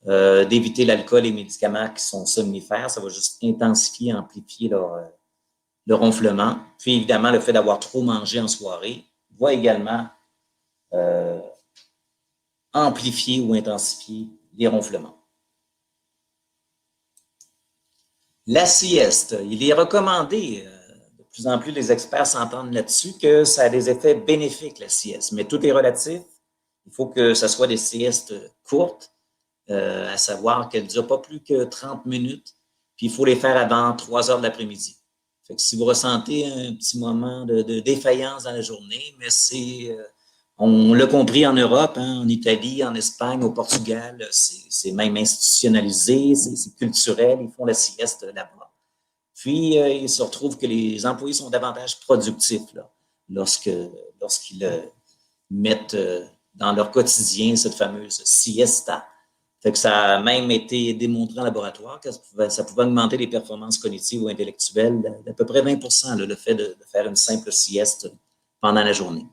d'éviter l'alcool et les médicaments qui sont somnifères. Ça va juste intensifier, amplifier le ronflement. Puis, évidemment, le fait d'avoir trop mangé en soirée va également amplifier ou intensifier les ronflements. La sieste, il est recommandé, de plus en plus les experts s'entendent là-dessus, que ça a des effets bénéfiques, la sieste, mais tout est relatif. Il faut que ce soit des siestes courtes, à savoir qu'elles ne durent pas plus que 30 minutes, puis il faut les faire avant 3 heures de l'après-midi. Fait que si vous ressentez un petit moment de défaillance dans la journée, mais on l'a compris en Europe, hein, en Italie, en Espagne, au Portugal, c'est même institutionnalisé, c'est culturel, ils font la sieste là-bas. Puis, il se retrouve que les employés sont davantage productifs là, lorsqu'ils mettent dans leur quotidien cette fameuse siesta. Fait que ça a même été démontré en laboratoire que ça pouvait augmenter les performances cognitives ou intellectuelles d'à peu près 20 là, le fait de faire une simple sieste pendant la journée.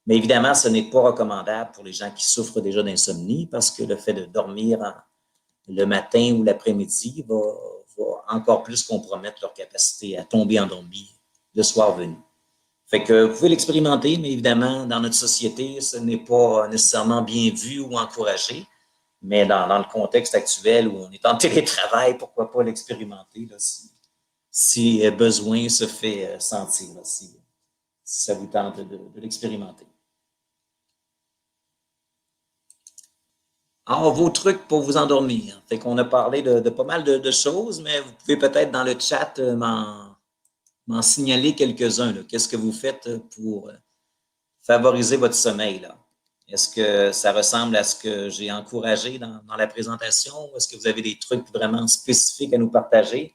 Mais évidemment, ce n'est pas recommandable pour les gens qui souffrent déjà d'insomnie parce que le fait de dormir le matin ou l'après-midi va encore plus compromettre leur capacité à tomber endormi le soir venu. Fait que vous pouvez l'expérimenter, mais évidemment, dans notre société, ce n'est pas nécessairement bien vu ou encouragé. Mais dans le contexte actuel où on est en télétravail, pourquoi pas l'expérimenter là, si besoin se fait sentir, là, si ça vous tente de l'expérimenter. Alors, vos trucs pour vous endormir. Fait qu'on a parlé de pas mal de choses, mais vous pouvez peut-être dans le chat m'en signaler quelques-uns. Qu'est-ce que vous faites pour favoriser votre sommeil, là? Est-ce que ça ressemble à ce que j'ai encouragé dans la présentation ou est-ce que vous avez des trucs vraiment spécifiques à nous partager?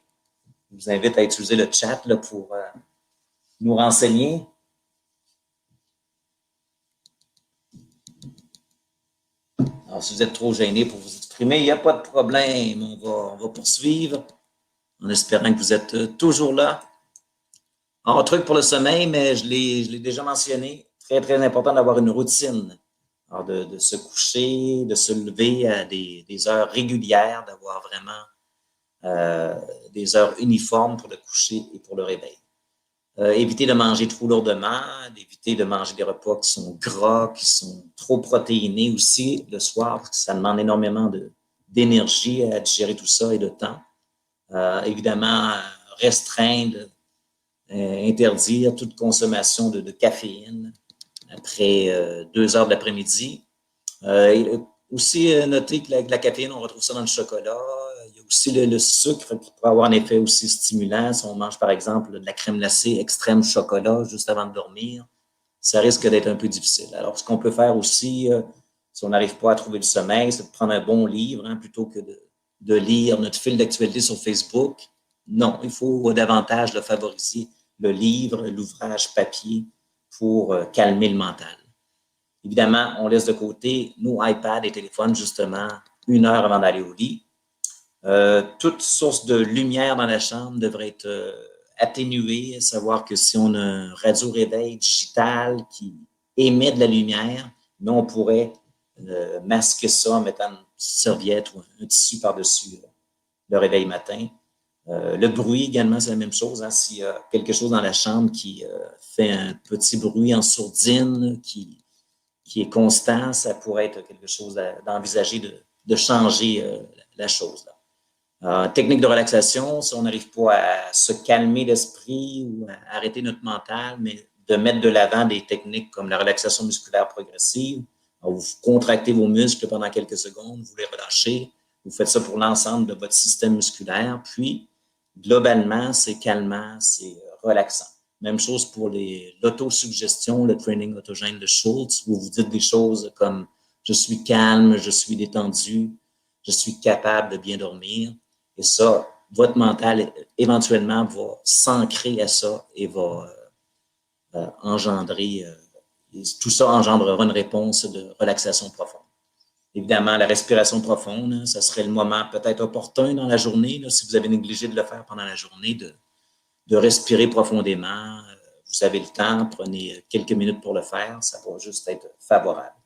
Je vous invite à utiliser le chat là, pour nous renseigner. Alors, si vous êtes trop gêné pour vous exprimer, il n'y a pas de problème. On va poursuivre en espérant que vous êtes toujours là. Alors, un truc pour le sommeil, mais je l'ai déjà mentionné, très, très important d'avoir une routine. Alors, de se coucher, de se lever à des heures régulières, d'avoir vraiment des heures uniformes pour le coucher et pour le réveil. Éviter de manger trop lourdement, d'éviter de manger des repas qui sont gras, qui sont trop protéinés aussi le soir, parce que ça demande énormément d'énergie à digérer tout ça et de temps. Évidemment, restreindre, interdire toute consommation de caféine après 2 heures de l'après-midi. Aussi, noter que la caféine, on retrouve ça dans le chocolat. Il y a aussi le sucre qui pourrait avoir un effet aussi stimulant. Si on mange, par exemple, de la crème glacée extrême chocolat juste avant de dormir, ça risque d'être un peu difficile. Alors, ce qu'on peut faire aussi, si on n'arrive pas à trouver le sommeil, c'est de prendre un bon livre plutôt que de lire notre fil d'actualité sur Facebook. Non, il faut davantage favoriser le livre, l'ouvrage papier pour calmer le mental. Évidemment, on laisse de côté nos iPads et téléphones justement 1 heure avant d'aller au lit. Toute source de lumière dans la chambre devrait être atténuée, à savoir que si on a un radio-réveil digital qui émet de la lumière, mais on pourrait masquer ça en mettant une serviette ou un tissu par-dessus le réveil matin. Le bruit également, c'est la même chose. S'il y a quelque chose dans la chambre qui fait un petit bruit en sourdine, qui est constant, ça pourrait être quelque chose d'envisager de changer la chose. Technique de relaxation, si on n'arrive pas à se calmer l'esprit ou à arrêter notre mental, mais de mettre de l'avant des techniques comme la relaxation musculaire progressive. Alors, vous contractez vos muscles pendant quelques secondes, vous les relâchez, vous faites ça pour l'ensemble de votre système musculaire, puis globalement, c'est calmant, c'est relaxant. Même chose pour l'autosuggestion, le training autogène de Schultz, où vous dites des choses comme « je suis calme, je suis détendu, je suis capable de bien dormir ». Et ça, votre mental, éventuellement, va s'ancrer à ça et va engendrer, tout ça engendrera une réponse de relaxation profonde. Évidemment, la respiration profonde, ça serait le moment peut-être opportun dans la journée, si vous avez négligé de le faire pendant la journée, de respirer profondément. Vous avez le temps, prenez quelques minutes pour le faire, ça va juste être favorable.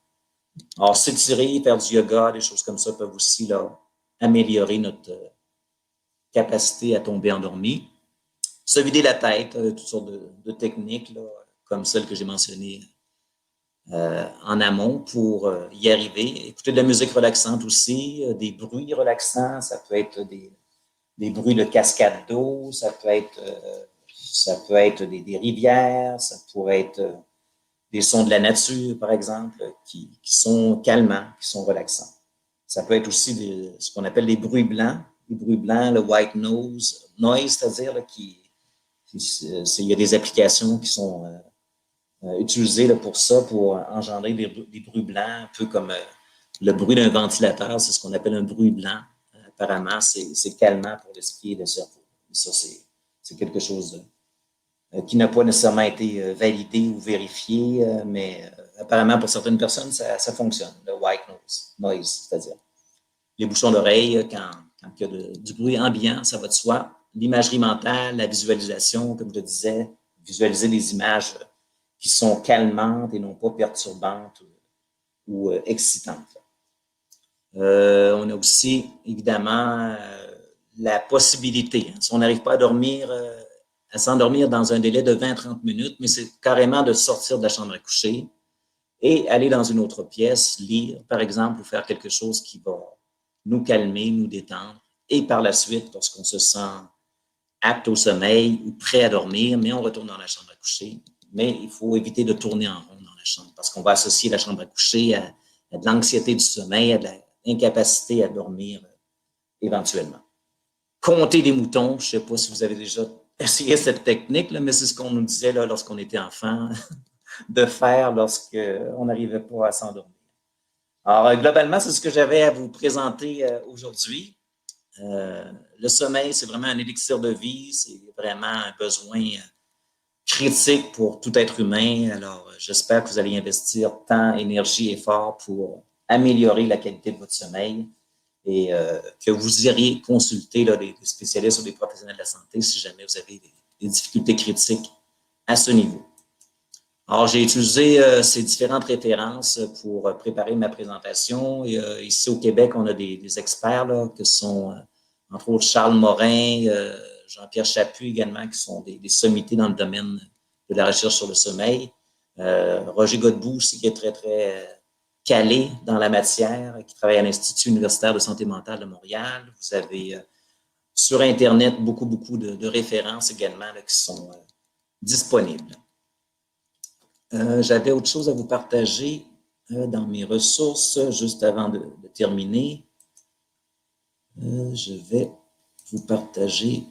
Alors, s'étirer, faire du yoga, des choses comme ça peuvent aussi améliorer notre capacité à tomber endormi. Se vider la tête, toutes sortes de techniques comme celles que j'ai mentionnées en amont pour y arriver. Écouter de la musique relaxante aussi, des bruits relaxants, ça peut être des bruits de cascade d'eau, ça peut être des rivières, ça pourrait être des sons de la nature, par exemple, qui sont calmants, qui sont relaxants. Ça peut être aussi ce qu'on appelle les bruits blancs. Les bruits blancs, le white noise, c'est-à-dire il y a des applications qui sont utilisées pour ça, pour engendrer des bruits blancs, un peu comme le bruit d'un ventilateur, c'est ce qu'on appelle un bruit blanc. Apparemment, c'est calmant pour l'esprit et le cerveau. Et ça, c'est quelque chose qui n'a pas nécessairement été validé ou vérifié, mais apparemment, pour certaines personnes, ça fonctionne, le white noise, c'est-à-dire les bouchons d'oreille, quand il y a du bruit ambiant, ça va de soi. L'imagerie mentale, la visualisation, comme je le disais, visualiser des images qui sont calmantes et non pas perturbantes ou excitantes. On a aussi, évidemment, la possibilité. Si on n'arrive pas à s'endormir dans un délai de 20-30 minutes, mais c'est carrément de sortir de la chambre à coucher et aller dans une autre pièce, lire, par exemple, ou faire quelque chose qui va nous calmer, nous détendre. Et par la suite, lorsqu'on se sent apte au sommeil ou prêt à dormir, mais on retourne dans la chambre à coucher. Mais il faut éviter de tourner en rond dans la chambre parce qu'on va associer la chambre à coucher à de l'anxiété du sommeil, à de l'incapacité à dormir éventuellement. Compter des moutons, je ne sais pas si vous avez déjà essayé cette technique, là, mais c'est ce qu'on nous disait là, lorsqu'on était enfant de faire lorsqu'on n'arrivait pas à s'endormir. Alors, globalement, c'est ce que j'avais à vous présenter aujourd'hui. Le sommeil, c'est vraiment un élixir de vie, c'est vraiment un besoin critique pour tout être humain. Alors, j'espère que vous allez investir temps, énergie, effort pour améliorer la qualité de votre sommeil et que vous iriez consulter là, des spécialistes ou des professionnels de la santé si jamais vous avez des difficultés critiques à ce niveau. Alors, j'ai utilisé ces différentes références pour préparer ma présentation. Et, ici au Québec, on a des experts là, que sont, entre autres, Charles Morin, Jean-Pierre Chaput également, qui sont des sommités dans le domaine de la recherche sur le sommeil. Roger Godbout aussi, qui est très, très calé dans la matière, qui travaille à l'Institut universitaire de santé mentale de Montréal. Vous avez sur Internet beaucoup, beaucoup de références également là, qui sont disponibles. J'avais autre chose à vous partager dans mes ressources juste avant de terminer. Je vais vous partager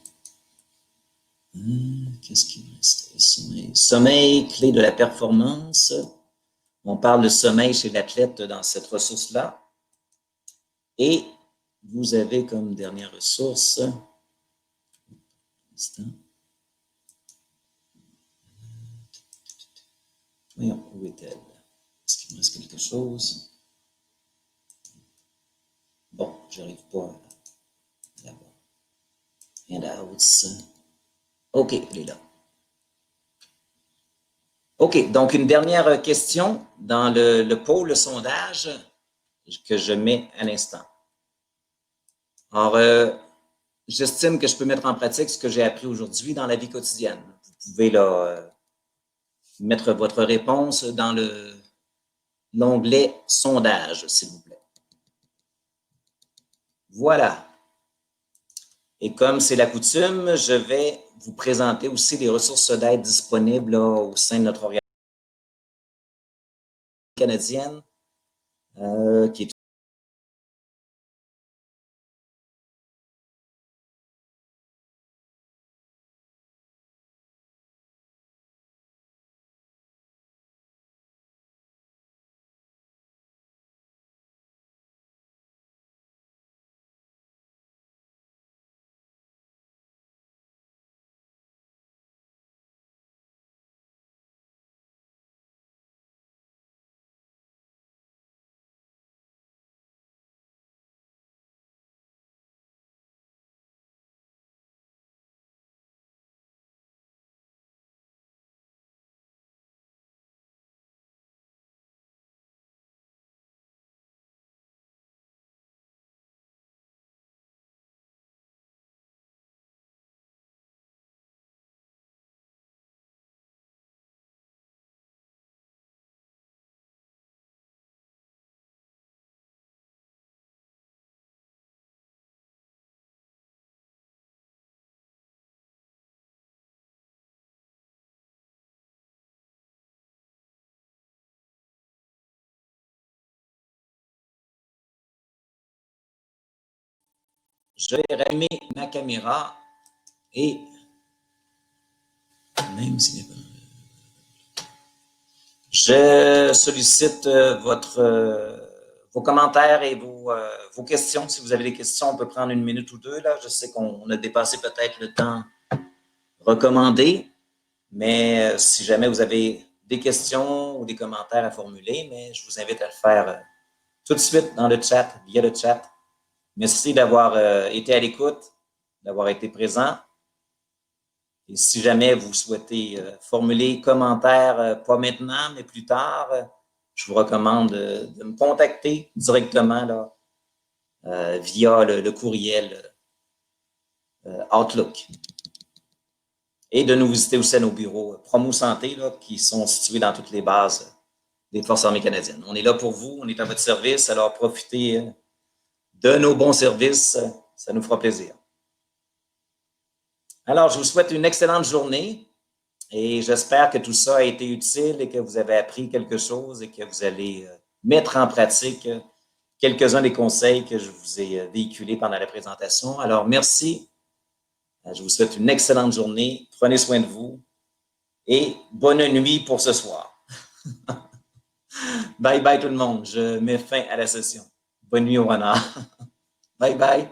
qu'est-ce qui me restait? Sommeil, clé de la performance. On parle de sommeil chez l'athlète dans cette ressource-là. Et vous avez comme dernière ressource, voyons, où est-elle? Est-ce qu'il me reste quelque chose? Bon, j'arrive pas à la voir. Handouts. OK, elle est là. OK, donc une dernière question dans le pôle sondage que je mets à l'instant. Alors, j'estime que je peux mettre en pratique ce que j'ai appris aujourd'hui dans la vie quotidienne. Vous pouvez là, mettre votre réponse dans l'onglet sondage, s'il vous plaît. Voilà. Et comme c'est la coutume, je vais vous présenter aussi les ressources d'aide disponibles là, au sein de notre organisation canadienne, qui est je vais rallumer ma caméra et même si je sollicite vos commentaires et vos questions. Si vous avez des questions, on peut prendre une minute ou deux. Là. Je sais qu'on a dépassé peut-être le temps recommandé, mais si jamais vous avez des questions ou des commentaires à formuler, mais je vous invite à le faire tout de suite dans le chat, via le chat. Merci d'avoir été à l'écoute, d'avoir été présent. Et si jamais vous souhaitez formuler commentaires, pas maintenant, mais plus tard, je vous recommande de me contacter directement là, via le courriel Outlook. Et de nous visiter aussi à nos bureaux Promo Santé, là, qui sont situés dans toutes les bases des Forces armées canadiennes. On est là pour vous, on est à votre service, alors profitez de nos bons services, ça nous fera plaisir. Alors, je vous souhaite une excellente journée et j'espère que tout ça a été utile et que vous avez appris quelque chose et que vous allez mettre en pratique quelques-uns des conseils que je vous ai véhiculés pendant la présentation. Alors, merci. Je vous souhaite une excellente journée. Prenez soin de vous et bonne nuit pour ce soir. Bye bye tout le monde. Je mets fin à la session. Bonne nuit au renard. Bye bye.